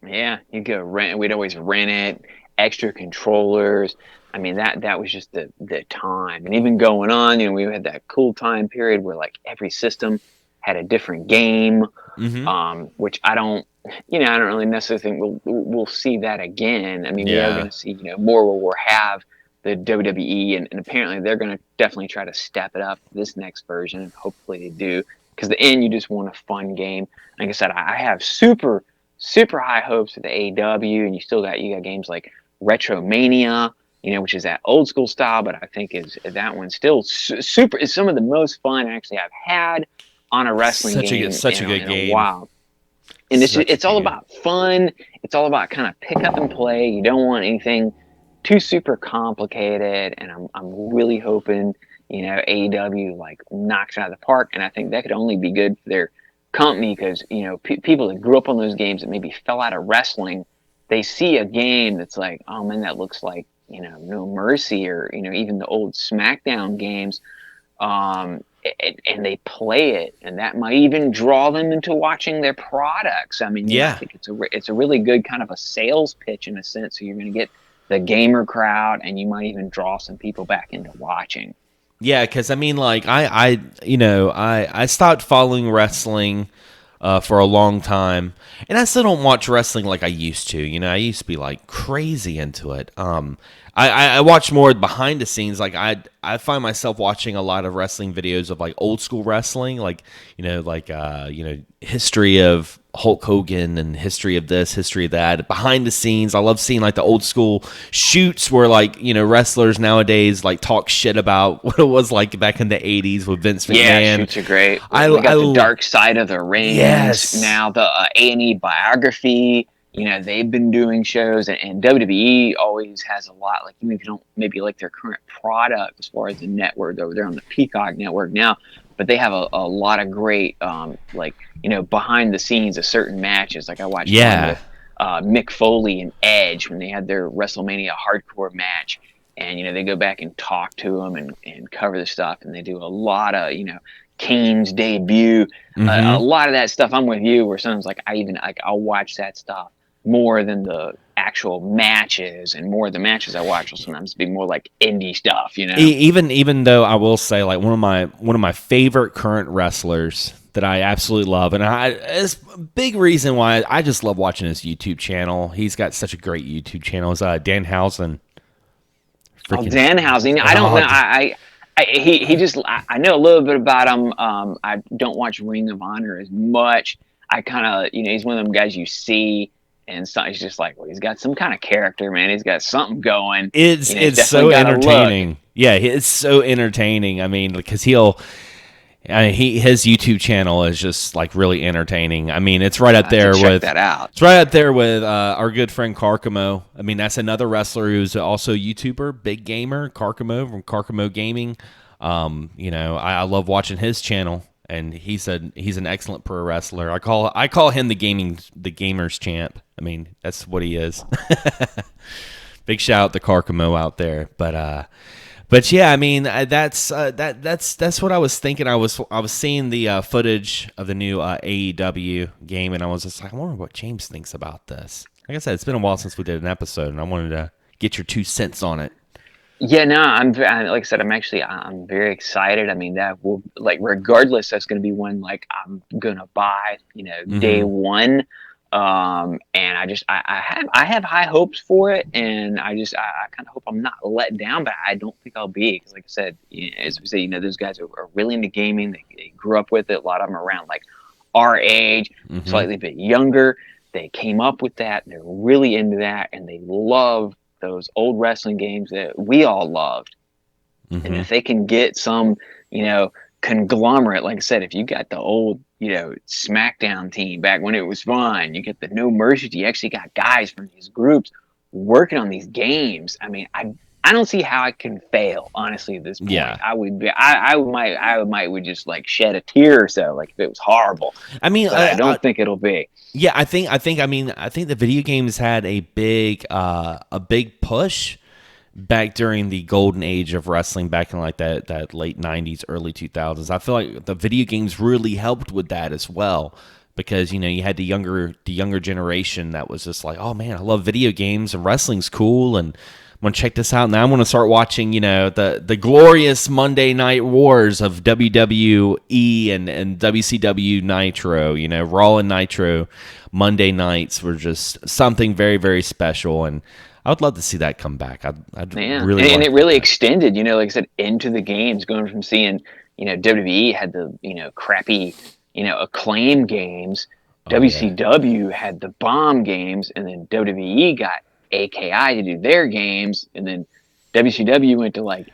Speaker 2: Yeah, you go rent. We'd always rent it, extra controllers. I mean, that was just the time. And even going on, you know, we had that cool time period where like every system had a different game,
Speaker 1: Mm-hmm.
Speaker 2: which I don't really necessarily think we'll see that again. I mean, we are
Speaker 1: Yeah.
Speaker 2: going to see, you know, more where we'll have the WWE, and apparently they're going to definitely try to step it up this next version, and hopefully they do. Because the end, you just want a fun game. Like I said, I have super high hopes for the AEW, and you got games like Retromania, you know, which is that old school style, but I think is that one still super is some of the most fun actually I've had on a wrestling game
Speaker 1: Such a good
Speaker 2: in a
Speaker 1: game.
Speaker 2: while. And it's all
Speaker 1: Good game.
Speaker 2: about fun. It's all about kind of pick up and play. You don't want anything too super complicated, and I'm really hoping, you know, AEW like knocks it out of the park, and I think that could only be good for their company because, you know, people that grew up on those games that maybe fell out of wrestling, they see a game that's like, oh man, that looks like, you know, No Mercy, or, you know, even the old SmackDown games, and they play it, and that might even draw them into watching their products. I mean, you know, I
Speaker 1: Yeah.
Speaker 2: think it's a really good kind of a sales pitch in a sense. So you're going to get the gamer crowd, and you might even draw some people back into watching.
Speaker 1: Yeah, because I mean, like I stopped following wrestling for a long time, and I still don't watch wrestling like I used to. You know, I used to be like crazy into it. I watch more behind the scenes. Like I find myself watching a lot of wrestling videos of like old school wrestling, like history of Hulk Hogan and history of this, history of that, behind the scenes. I love seeing like the old school shoots where like, you know, wrestlers nowadays like talk shit about what it was like back in the 80s with Vince McMahon.
Speaker 2: Yeah, shoots are great. We got the Dark Side of the Ring.
Speaker 1: Yes.
Speaker 2: Now the A&E biography. You know, they've been doing shows, and WWE always has a lot. Like, even if you don't maybe like their current product as far as the network over there on the Peacock network now, but they have a lot of great, like, you know, behind the scenes of certain matches. Like I watched one with Mick Foley and Edge when they had their WrestleMania hardcore match, and, you know, they go back and talk to them and cover the stuff, and they do a lot of, you know, Kane's debut, a lot of that stuff. I'm with you, where sometimes like I'll watch that stuff more than the actual matches, and more of the matches I watch will sometimes be more like indie stuff, you know.
Speaker 1: Even though I will say, like, one of my favorite current wrestlers that I absolutely love, and it's a big reason why I just love watching his YouTube channel. He's got such a great YouTube channel. Is Danhausen.
Speaker 2: Danhausen. I don't know. I He just I know a little bit about him. I don't watch Ring of Honor as much. I kind of he's one of them guys you see, and so he's just like, well, he's got some kind of character, man. He's got something going. He's
Speaker 1: It's
Speaker 2: definitely
Speaker 1: so
Speaker 2: got a look.
Speaker 1: entertaining. Yeah, it's so entertaining. I mean, because his YouTube channel is just like really entertaining. I mean, it's right up there
Speaker 2: Check
Speaker 1: with
Speaker 2: that out.
Speaker 1: it's right up there with our good friend Carcamo. I mean, that's another wrestler who's also a YouTuber, big gamer, Carcamo from Carcamo Gaming. I love watching his channel, and he's an excellent pro wrestler. I call him the gamers champ. I mean, that's what he is. Big shout out to Carcamo out there, but yeah, I mean that's what I was thinking. I was seeing the footage of the new AEW game, and I was just like, I wonder what James thinks about this. Like I said, it's been a while since we did an episode, and I wanted to get your 2 cents on it.
Speaker 2: Yeah, no, like I said, I'm very excited. I mean, that will like regardless, that's going to be one like I'm gonna buy, day one. And I have high hopes for it, and I kind of hope I'm not let down, but I don't think I'll be because, like I said, as we say, those guys are really into gaming. They grew up with it. A lot of them are around like our age, slightly bit younger. They came up with that. They're really into that, and they love those old wrestling games that we all loved. And if they can get some, conglomerate, like I said, if you got the old, SmackDown team back when it was fun, you get the No Mercy, you actually got guys from these groups working on these games. I mean, I don't see how I can fail, honestly, at this point.
Speaker 1: Yeah.
Speaker 2: I would just like shed a tear or so, like if it was horrible.
Speaker 1: I mean,
Speaker 2: I don't think it'll be.
Speaker 1: Yeah, I think the video games had a big push back during the golden age of wrestling back in like that late 90s, early 2000s. I feel like the video games really helped with that as well because you had the younger generation that was just like, "Oh man, I love video games and wrestling's cool and I'm going to check this out. Now I'm going to start watching, the glorious Monday Night Wars of WWE and WCW Nitro, Raw and Nitro Monday nights were just something very, very special. And I would love to see that come back. I'd really
Speaker 2: and it really extended, like I said, into the games, going from seeing, WWE had the, crappy, Acclaim games. WCW had the bomb games, and then WWE got AKI to do their games, and then WCW went to like,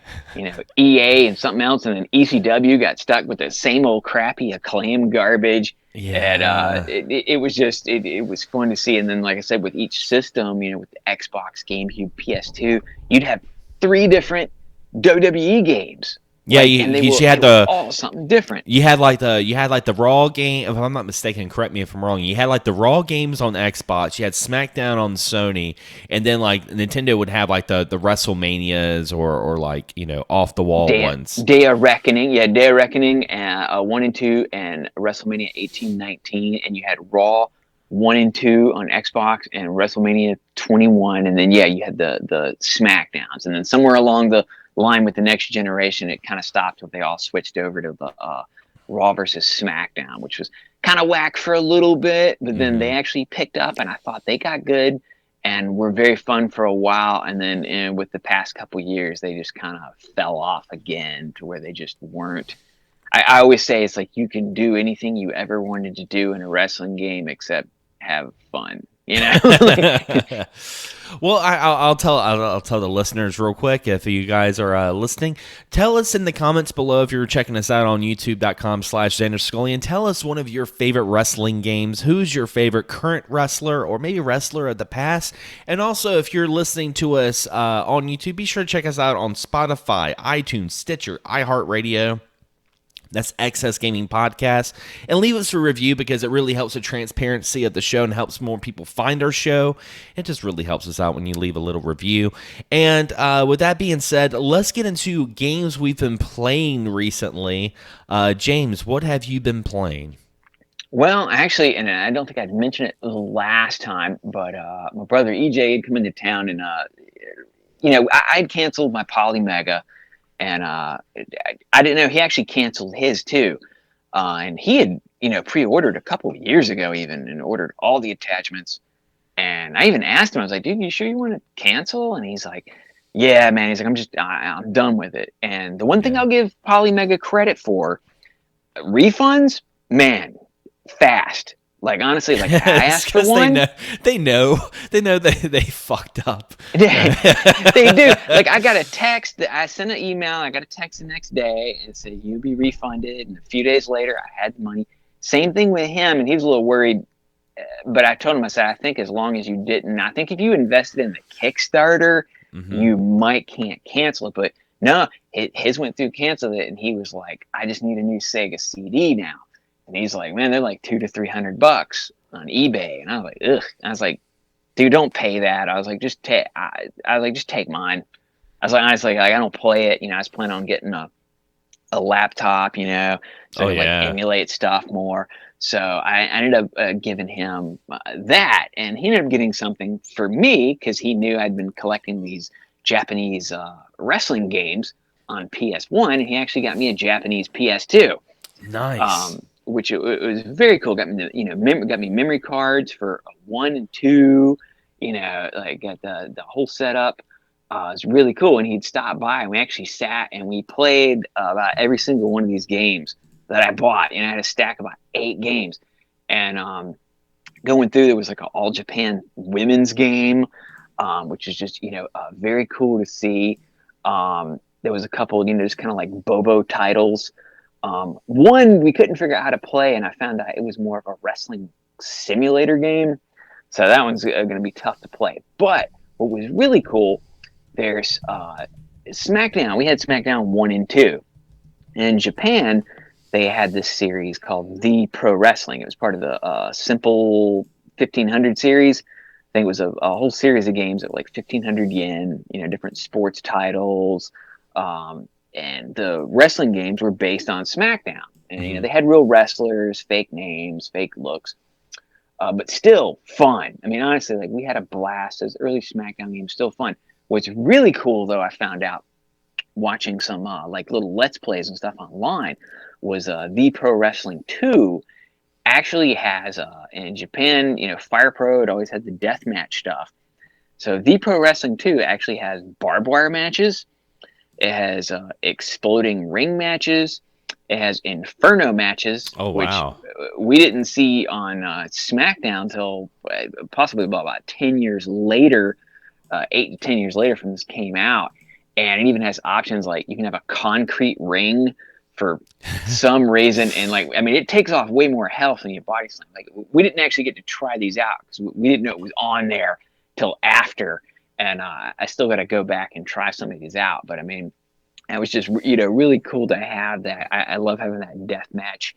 Speaker 2: EA and something else, and then ECW got stuck with the same old crappy Acclaim garbage.
Speaker 1: Yeah.
Speaker 2: And it was just it was fun to see. And then, like I said, with each system, with the Xbox, GameCube, PS2, you'd have 3 different WWE games.
Speaker 1: Yeah,
Speaker 2: they were all something different.
Speaker 1: You had like the Raw game. If I'm not mistaken, correct me if I'm wrong. You had like the Raw games on Xbox. You had SmackDown on Sony, and then like Nintendo would have like the WrestleManias or like off the wall ones.
Speaker 2: Day of Reckoning, Day of Reckoning, 1 and 2, and WrestleMania 18, 19, and you had Raw 1 and 2 on Xbox and WrestleMania 21, and then you had the SmackDowns, and then somewhere along the line with the next generation, it kind of stopped when they all switched over to the Raw versus SmackDown, which was kind of whack for a little bit, but then they actually picked up, and I thought they got good and were very fun for a while. And then with the past couple years, they just kind of fell off again to where they just weren't. I always say it's like you can do anything you ever wanted to do in a wrestling game except have fun.
Speaker 1: Well, I'll tell the listeners real quick if you guys are listening. Tell us in the comments below if you're checking us out on YouTube.com/XanderScully. Tell us one of your favorite wrestling games. Who's your favorite current wrestler or maybe wrestler of the past? And also, if you're listening to us on YouTube, be sure to check us out on Spotify, iTunes, Stitcher, iHeartRadio. That's Excess Gaming Podcast. And leave us a review because it really helps the transparency of the show and helps more people find our show. It just really helps us out when you leave a little review. And with that being said, let's get into games we've been playing recently. James, what have you been playing?
Speaker 2: Well, actually, and I don't think I'd mentioned it last time, but my brother EJ had come into town, and I'd canceled my Polymega. And I didn't know he actually canceled his too. And he had, pre-ordered a couple of years ago even and ordered all the attachments. And I even asked him, I was like, dude, you sure you want to cancel? And he's like, Yeah, man. He's like, I'm done with it. And the one thing
Speaker 1: Yeah.
Speaker 2: I'll give Polymega credit for, refunds, man, fast. Like honestly, like I
Speaker 1: Yes,
Speaker 2: asked for
Speaker 1: because they
Speaker 2: one,
Speaker 1: know, they fucked up.
Speaker 2: they do. Like I got a text, I sent an email, I got a text the next day and it said you'll be refunded. And a few days later, I had the money. Same thing with him, and he was a little worried. But I told him, I said, I think as long as you didn't, I think if you invested in the Kickstarter,
Speaker 1: Hmm.
Speaker 2: you might can't cancel it. But no, his went through, canceled it, and he was like, I just need a new Sega CD now. And he's like, man, they're like $200 to $300 on eBay. And I was like, ugh. I was like, dude, don't pay that. I was like, just take. I was like, just take mine. I was like, honestly, like I don't play it. I was planning on getting a laptop, so I
Speaker 1: Oh
Speaker 2: could like
Speaker 1: yeah.
Speaker 2: emulate stuff more. So I ended up giving him that, and he ended up getting something for me because he knew I'd been collecting these Japanese wrestling games on PS1, and he actually got me a Japanese PS2,
Speaker 1: Nice.
Speaker 2: which it was very cool. Got me, got me memory cards for 1 and 2. Like got the whole setup. It's really cool. And he'd stop by, and we actually sat and we played about every single one of these games that I bought. And I had a stack of about 8 games. And going through, there was like an All Japan women's game, which is just very cool to see. There was a couple, just kind of like Bobo titles. One we couldn't figure out how to play, and I found out it was more of a wrestling simulator game. So that one's going to be tough to play. But what was really cool, there's SmackDown. We had SmackDown 1 and 2. In Japan, they had this series called The Pro Wrestling. It was part of the Simple 1500 series. I think it was a whole series of games at like 1500 yen, different sports titles. And the wrestling games were based on SmackDown. And,
Speaker 1: Hmm.
Speaker 2: they had real wrestlers, fake names, fake looks, but still fun. I mean, honestly, like we had a blast. Those early SmackDown games, still fun. What's really cool, though, I found out watching some like little Let's Plays and stuff online was The Pro Wrestling 2 actually has in Japan, Fire Pro had always had the death match stuff. So The Pro Wrestling 2 actually has barbed wire matches. It has exploding ring matches. It has Inferno matches,
Speaker 1: Oh
Speaker 2: which
Speaker 1: wow.
Speaker 2: we didn't see on SmackDown until possibly about 10 years later, 8 to 10 years later from this came out. And it even has options like you can have a concrete ring for some reason. And like, I mean, it takes off way more health than your body slam. Like, we didn't actually get to try these out because we didn't know it was on there till after. And I still got to go back and try some of these out. But I mean, it was just really cool to have that. I love having that death match,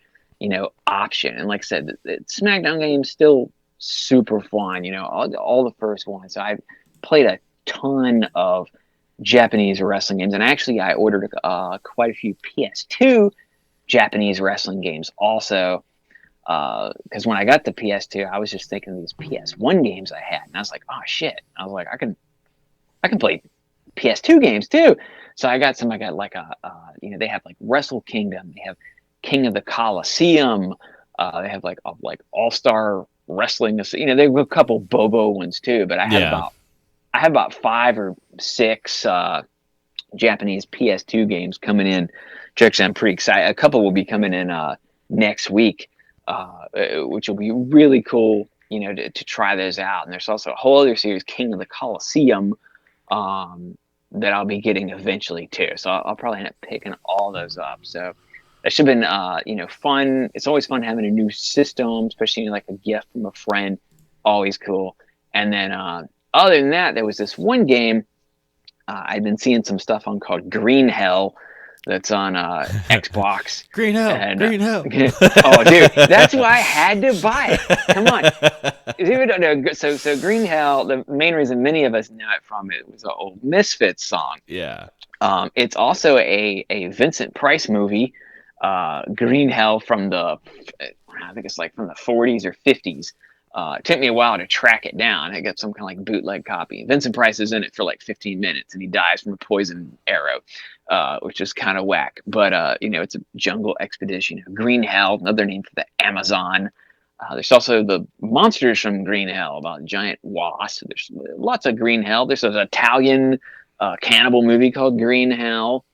Speaker 2: option. And like I said, the SmackDown game's still super fun. All the first ones. So I played a ton of Japanese wrestling games, and actually I ordered quite a few PS2 Japanese wrestling games also. Because when I got the PS2, I was just thinking of these PS1 games I had, and I was like, oh shit! I was like, I can play PS2 games too. So I got some. I got like they have like Wrestle Kingdom. They have King of the Coliseum. They have like All Star Wrestling. They have a couple Bobo ones too. But
Speaker 1: Yeah.
Speaker 2: I have about 5 or 6 Japanese PS2 games coming in. Actually, I'm pretty excited. A couple will be coming in next week, which will be really cool. To try those out. And there's also a whole other series, King of the Coliseum, that I'll be getting eventually too. So I'll probably end up picking all those up. So that should have been fun. It's always fun having a new system, especially like a gift from a friend. Always cool. And then other than that, there was this one game I've been seeing some stuff on called Green Hell that's on Xbox.
Speaker 1: Green Hell.
Speaker 2: And
Speaker 1: Green Hell.
Speaker 2: oh, dude, that's why I had to buy it. Come on, if you don't know, so Green Hell. The main reason many of us know it from it was an old Misfits song.
Speaker 1: Yeah.
Speaker 2: It's also a Vincent Price movie, Green Hell from I think it's like from the 40s or 50s. It took me a while to track it down. I got some kind of like bootleg copy. Vincent Price is in it for like 15 minutes, and he dies from a poison arrow, which is kind of whack. But it's a jungle expedition. Green Hell, another name for the Amazon. There's also the monsters from Green Hell about giant wasps. There's lots of Green Hell. There's an Italian cannibal movie called Green Hell.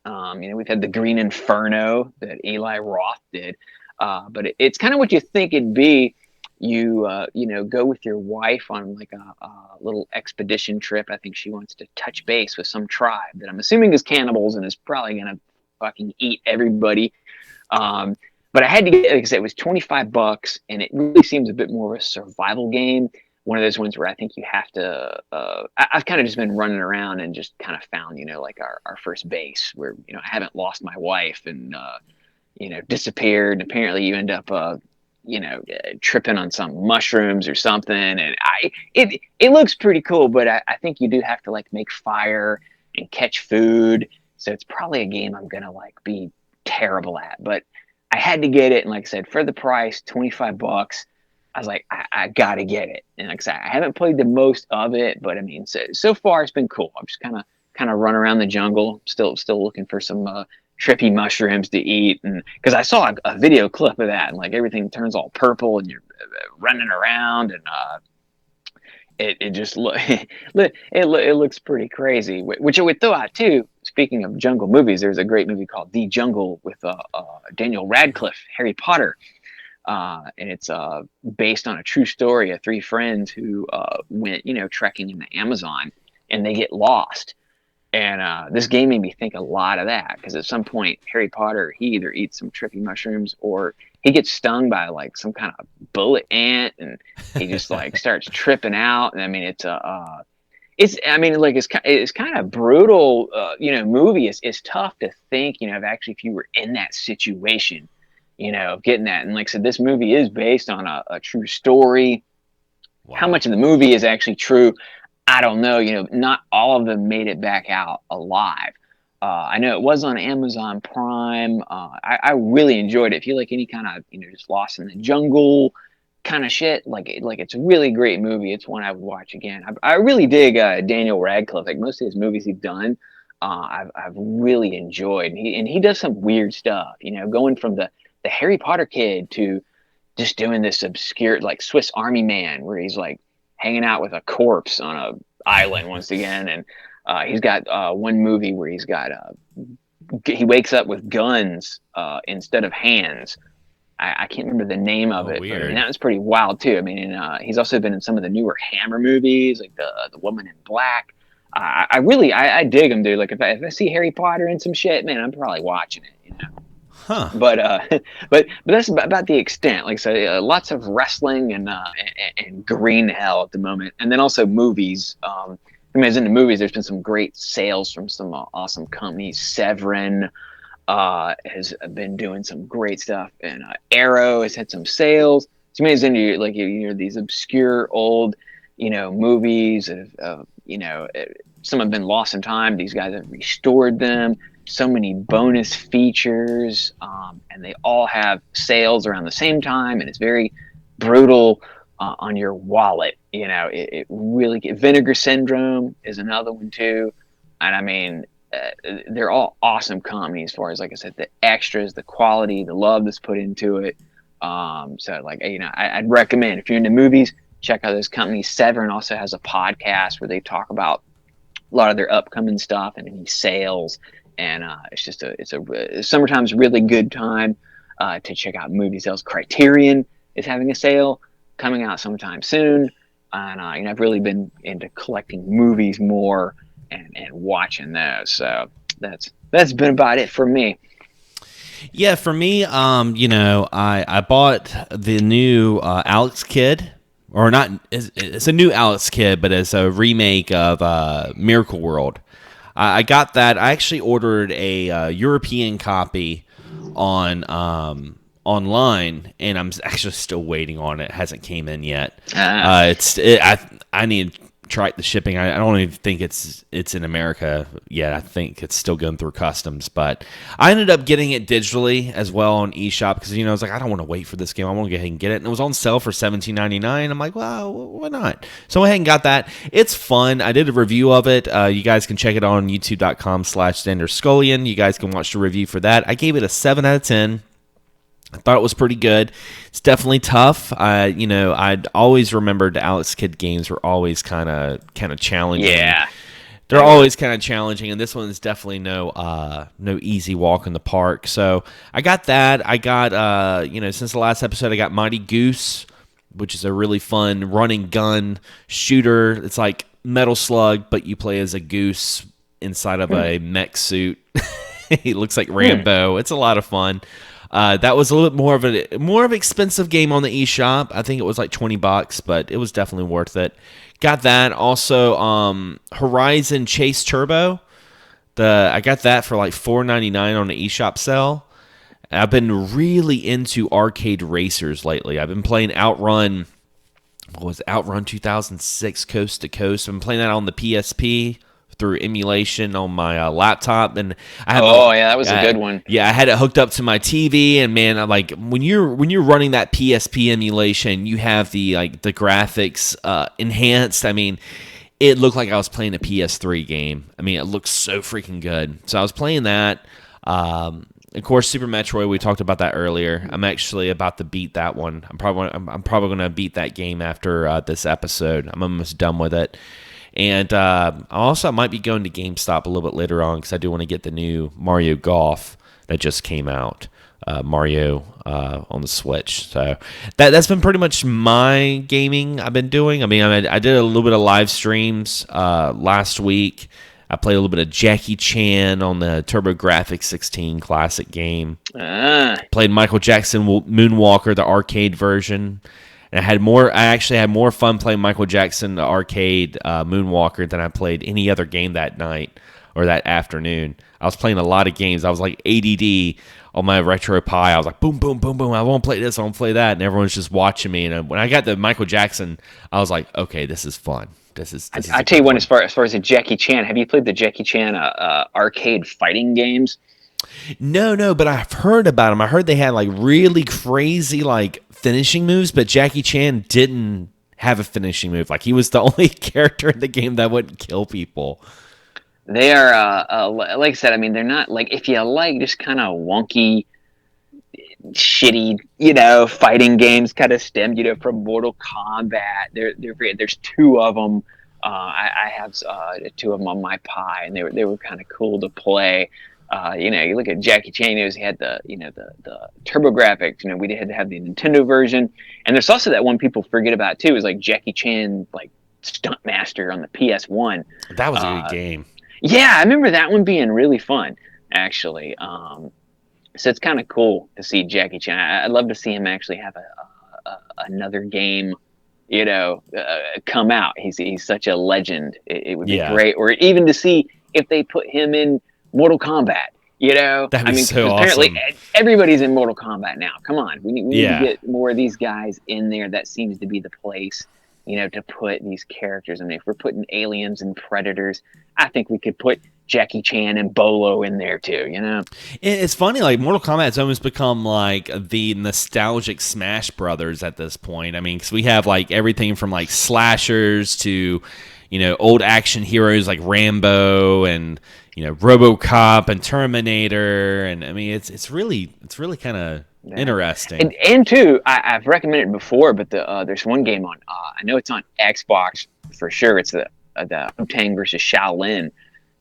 Speaker 2: We've had the Green Inferno that Eli Roth did, but it's kind of what you think it'd be. You go with your wife on like a little expedition trip. I think she wants to touch base with some tribe that I'm assuming is cannibals and is probably gonna fucking eat everybody. But I had to get, like I said, it was $25, and it really seems a bit more of a survival game. One of those ones where I think you have to. I've kind of just been running around and just kind of found, like our first base where I haven't lost my wife and disappeared. And apparently, you end up tripping on some mushrooms or something. And it looks pretty cool, but I think you do have to like make fire and catch food. So it's probably a game I'm gonna like be terrible at. But I had to get it, and like I said, for the price, $25. I was like, I gotta get it. And like I said, I haven't played the most of it, but I mean, so far it's been cool. I'm just kind of run around the jungle, still looking for some trippy mushrooms to eat, and because I saw a video clip of that, and like everything turns all purple, and you're running around, and it just it looks pretty crazy. Which I would throw out too. Speaking of jungle movies, there's a great movie called The Jungle with Daniel Radcliffe, Harry Potter. And it's based on a true story of three friends who went, trekking in the Amazon, and they get lost. And this game made me think a lot of that, because at some point, Harry Potter, he either eats some trippy mushrooms or he gets stung by like some kind of bullet ant, and he just like starts tripping out. And I mean, it's kind of brutal, movie. It's tough to think, of actually if you were in that situation, of getting that. And like I said, this movie is based on a true story. Wow. How much of the movie is actually true, I don't know. Not all of them made it back out alive. I know it was on Amazon Prime. I really enjoyed it. If you like any kind of, just Lost in the Jungle kind of shit, like it's a really great movie. It's one I would watch again. I really dig Daniel Radcliffe. Like most of his movies he's done, I've really enjoyed. And he does some weird stuff, going from the Harry Potter kid to just doing this obscure like Swiss Army Man, where he's like hanging out with a corpse on a island once again. And he's got one movie where he's got he wakes up with guns instead of hands. I can't remember the name of it, but I mean, that was pretty wild too. I mean, he's also been in some of the newer Hammer movies, like the Woman in Black. I dig him, dude. Like if I see Harry Potter in some shit, man, I'm probably watching it,
Speaker 1: Huh.
Speaker 2: But that's about the extent. Like I said, lots of wrestling and Green Hell at the moment, and then also movies. As in the movies, there's been some great sales from some awesome companies. Severin has been doing some great stuff, and Arrow has had some sales. So as in these obscure old movies of some have been lost in time. These guys have restored them. So many bonus features, and they all have sales around the same time, and it's very brutal on your wallet. It really Vinegar Syndrome is another one too, and I mean they're all awesome companies as far as, like I said, the extras, the quality, the love that's put into it. So like I'd recommend, if you're into movies, check out those companies. Severin also has a podcast where they talk about a lot of their upcoming stuff and any sales. And it's a summertime's really good time to check out movie sales. Criterion is having a sale coming out sometime soon, and I've really been into collecting movies more and watching those. So that's been about it for me.
Speaker 1: Yeah, for me, I bought the new Alex Kidd, or not? It's a new Alex Kidd, but it's a remake of Miracle World. I got that. I actually ordered a European copy on online, and I'm actually still waiting on it. It hasn't came in yet. I need to track the shipping. I don't even think it's in America yet. I think it's still going through customs. But I ended up getting it digitally as well on eShop because I was like, I don't want to wait for this game. I want to go ahead and get it. And it was on sale for $17.99. I'm like, well, why not? So I went ahead and got that. It's fun. I did a review of it. You guys can check it out on youtube.com/XanderScullion. You guys can watch the review for that. I gave it a 7 out of 10. I thought it was pretty good. It's definitely tough. I'd always remembered Alex Kidd games were always kind of challenging.
Speaker 2: Yeah.
Speaker 1: They're always kind of challenging, and this one is definitely no easy walk in the park. So I got that. I got since the last episode, I got Mighty Goose, which is a really fun running gun shooter. It's like Metal Slug, but you play as a goose inside of a mech suit. He looks like Rambo. It's a lot of fun. That was a little bit more of an expensive game on the eShop. I think it was like $20, but it was definitely worth it. Got that. Also, Horizon Chase Turbo. I got that for like $4.99 on the eShop sale. I've been really into arcade racers lately. I've been playing Outrun. What was it? Outrun 2006 Coast to Coast. I've been playing that on the PSP through emulation on my laptop, and
Speaker 2: that was a good one.
Speaker 1: Yeah, I had it hooked up to my TV, and man, I'm like, when you're running that PSP emulation, you have the graphics enhanced. I mean, it looked like I was playing a PS3 game. I mean, it looks so freaking good. So I was playing that. Of course, Super Metroid. We talked about that earlier. I'm actually about to beat that one. I'm probably going to beat that game after this episode. I'm almost done with it. And also, I might be going to GameStop a little bit later on because I do want to get the new Mario Golf that just came out, Mario on the Switch. So that's been pretty much my gaming I've been doing. I mean, I did a little bit of live streams last week. I played a little bit of Jackie Chan on the TurboGrafx 16 classic game. Played Michael Jackson Moonwalker, the arcade version. And I actually had more fun playing Michael Jackson, the arcade Moonwalker, than I played any other game that night or that afternoon. I was playing a lot of games. I was like ADD on my RetroPie. I was like, boom, boom, boom, boom. I won't play this. I won't play that. And everyone's just watching me. And when I got the Michael Jackson, I was like, okay, this is fun.
Speaker 2: I tell you one, as far as the Jackie Chan, have you played the Jackie Chan arcade fighting games?
Speaker 1: No, but I've heard about them. I heard they had like really crazy like finishing moves, but Jackie Chan didn't have a finishing move. Like he was the only character in the game that wouldn't kill people.
Speaker 2: They are, like I said, I mean, they're not like, if you like just kind of wonky, shitty, fighting games kind of stemmed, from Mortal Kombat. They're great. There's two of them. I have two of them on my Pi, and they were kind of cool to play. You look at Jackie Chan, he had the TurboGrafx, we had to have the Nintendo version. And there's also that one people forget about too, is like Jackie Chan, like Stuntmaster on the PS1.
Speaker 1: That was a good game.
Speaker 2: Yeah, I remember that one being really fun, actually. So it's kind of cool to see Jackie Chan. I'd love to see him actually have another game, come out. He's such a legend. It would be great. Or even to see if they put him in Mortal Kombat,
Speaker 1: That'd be so
Speaker 2: apparently
Speaker 1: awesome.
Speaker 2: Everybody's in Mortal Kombat now. Come on, we need to get more of these guys in there. That seems to be the place, to put these characters in there. If we're putting aliens and predators, I think we could put Jackie Chan and Bolo in there too.
Speaker 1: It's funny, like Mortal Kombat's almost become like the nostalgic Smash Brothers at this point. I mean, because we have like everything from like slashers to old action heroes like Rambo and RoboCop and Terminator, and I mean it's really kind of interesting.
Speaker 2: And too, I've recommended it before, but there's one game on I know it's on Xbox for sure. It's the Wu-Tang versus Shaolin.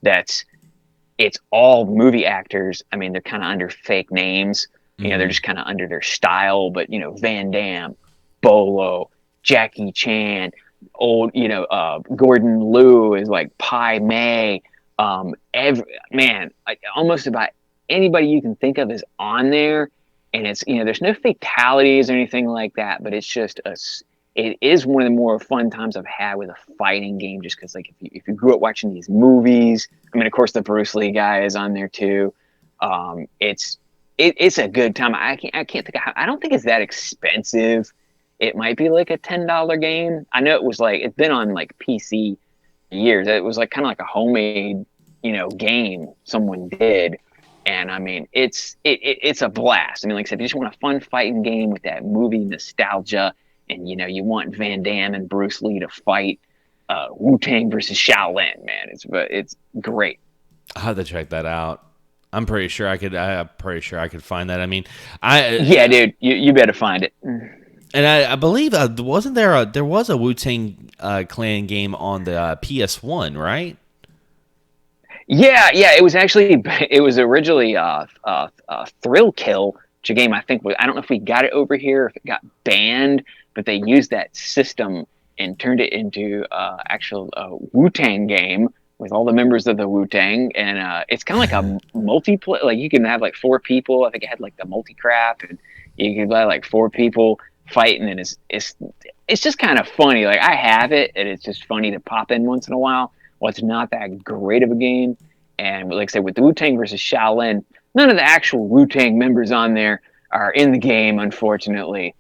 Speaker 2: It's all movie actors. I mean, they're kind of under fake names. They're just kind of under their style. But Van Damme, Bolo, Jackie Chan, old Gordon Liu is like Pai Mei. Almost about anybody you can think of is on there, and it's there's no fatalities or anything like that, but it's just it is one of the more fun times I've had with a fighting game, just because like if you grew up watching these movies, I mean, of course the Bruce Lee guy is on there too. It's a good time. I can't think of I don't think it's that expensive. It might be like a $10 game. I know it's been on like PC years. It was like kind of like a homemade, game someone did. And I mean, it's a blast. I mean, like I said, if you just want a fun fighting game with that movie nostalgia, and you want Van Damme and Bruce Lee to fight, Wu-Tang versus Shaolin, man, it's great.
Speaker 1: I'll have to check that out. I'm pretty sure I could find that. I mean,
Speaker 2: yeah, dude, you better find it.
Speaker 1: And I believe there was a Wu-Tang Clan game on the PS1, right?
Speaker 2: Yeah. It was originally Thrill Kill, which a game I think I don't know if we got it over here, if it got banned, but they used that system and turned it into actual Wu-Tang game with all the members of the Wu-Tang, and it's kind of like a multiplayer. Like you can have like 4 people. I think it had like the multi-craft, and you could buy like 4 people fighting, and it's just kind of funny. Like I have it, and it's just funny to pop in once in a while. Well, it's not that great of a game, and like I said, with the Wu-Tang versus Shaolin, none of the actual Wu-Tang members on there are in the game, unfortunately.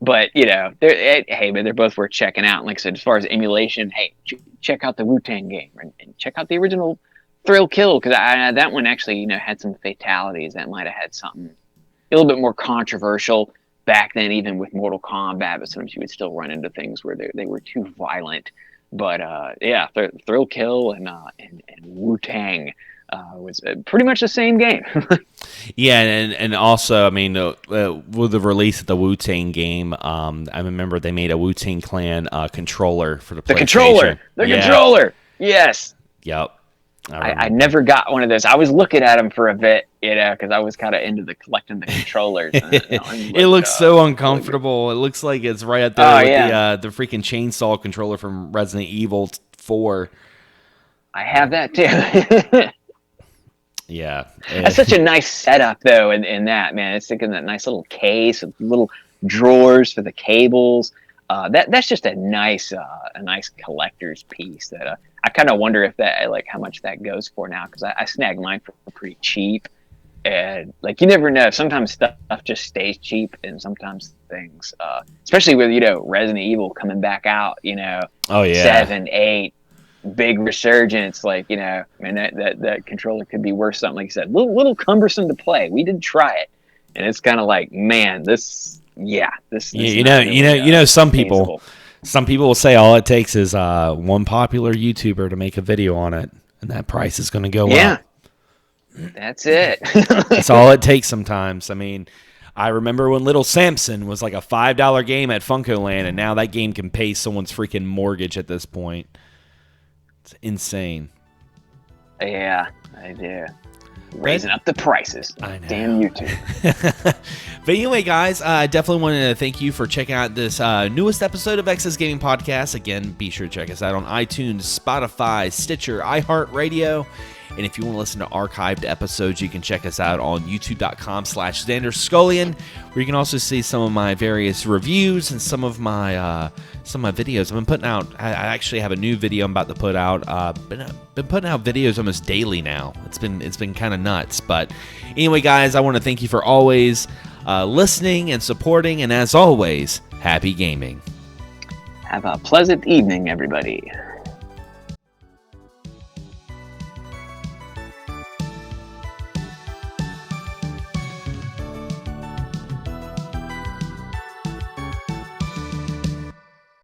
Speaker 2: But hey, man, they're both worth checking out. And like I said, as far as emulation, hey, check out the Wu-Tang game and check out the original Thrill Kill, because that one actually had some fatalities that might have had something a little bit more controversial back then, even with Mortal Kombat. But sometimes you would still run into things where they were too violent. But yeah, Thrill Kill and Wu-Tang was pretty much the same game.
Speaker 1: Yeah, and also, I mean, with the release of the Wu-Tang game, I remember they made a Wu-Tang Clan controller for the PlayStation.
Speaker 2: The controller, yes.
Speaker 1: Yep.
Speaker 2: I never got one of those. I was looking at them for a bit, because I was kind of into collecting the controllers.
Speaker 1: It looks so uncomfortable. It looks like it's right up there with the freaking chainsaw controller from Resident Evil 4.
Speaker 2: I have that too.
Speaker 1: Yeah.
Speaker 2: That's such a nice setup, though, in that, man. It's like in that nice little case with little drawers for the cables. That's just a nice collector's piece that I kind of wonder if that, like, how much that goes for now, because I snagged mine for pretty cheap. And, like, you never know. Sometimes stuff just stays cheap, and sometimes things, especially with, Resident Evil coming back out,
Speaker 1: Oh, yeah.
Speaker 2: 7, 8. Big resurgence, like that controller could be worth something. Like you said, little cumbersome to play. We did try it, and it's kind of like, man, this.
Speaker 1: Some people will say all it takes is one popular YouTuber to make a video on it, and that price is going to go up.
Speaker 2: That's it.
Speaker 1: That's all it takes sometimes. I mean, I remember when Little Samson was like a $5 game at FuncoLand, and now that game can pay someone's freaking mortgage at this point. It's insane.
Speaker 2: Yeah, I do. Raising up the prices.
Speaker 1: I know.
Speaker 2: Damn YouTube.
Speaker 1: But anyway, guys, I definitely wanted to thank you for checking out this newest episode of Excess Gaming Podcast. Again, be sure to check us out on iTunes, Spotify, Stitcher, iHeartRadio. And if you want to listen to archived episodes, you can check us out on youtube.com/XanderScullion, where you can also see some of my various reviews and some of my videos I've been putting out. I actually have a new video I'm about to put out. Been putting out videos almost daily now. It's been kind of nuts. But anyway, guys, I want to thank you for always listening and supporting. And as always, happy gaming.
Speaker 2: Have a pleasant evening, everybody.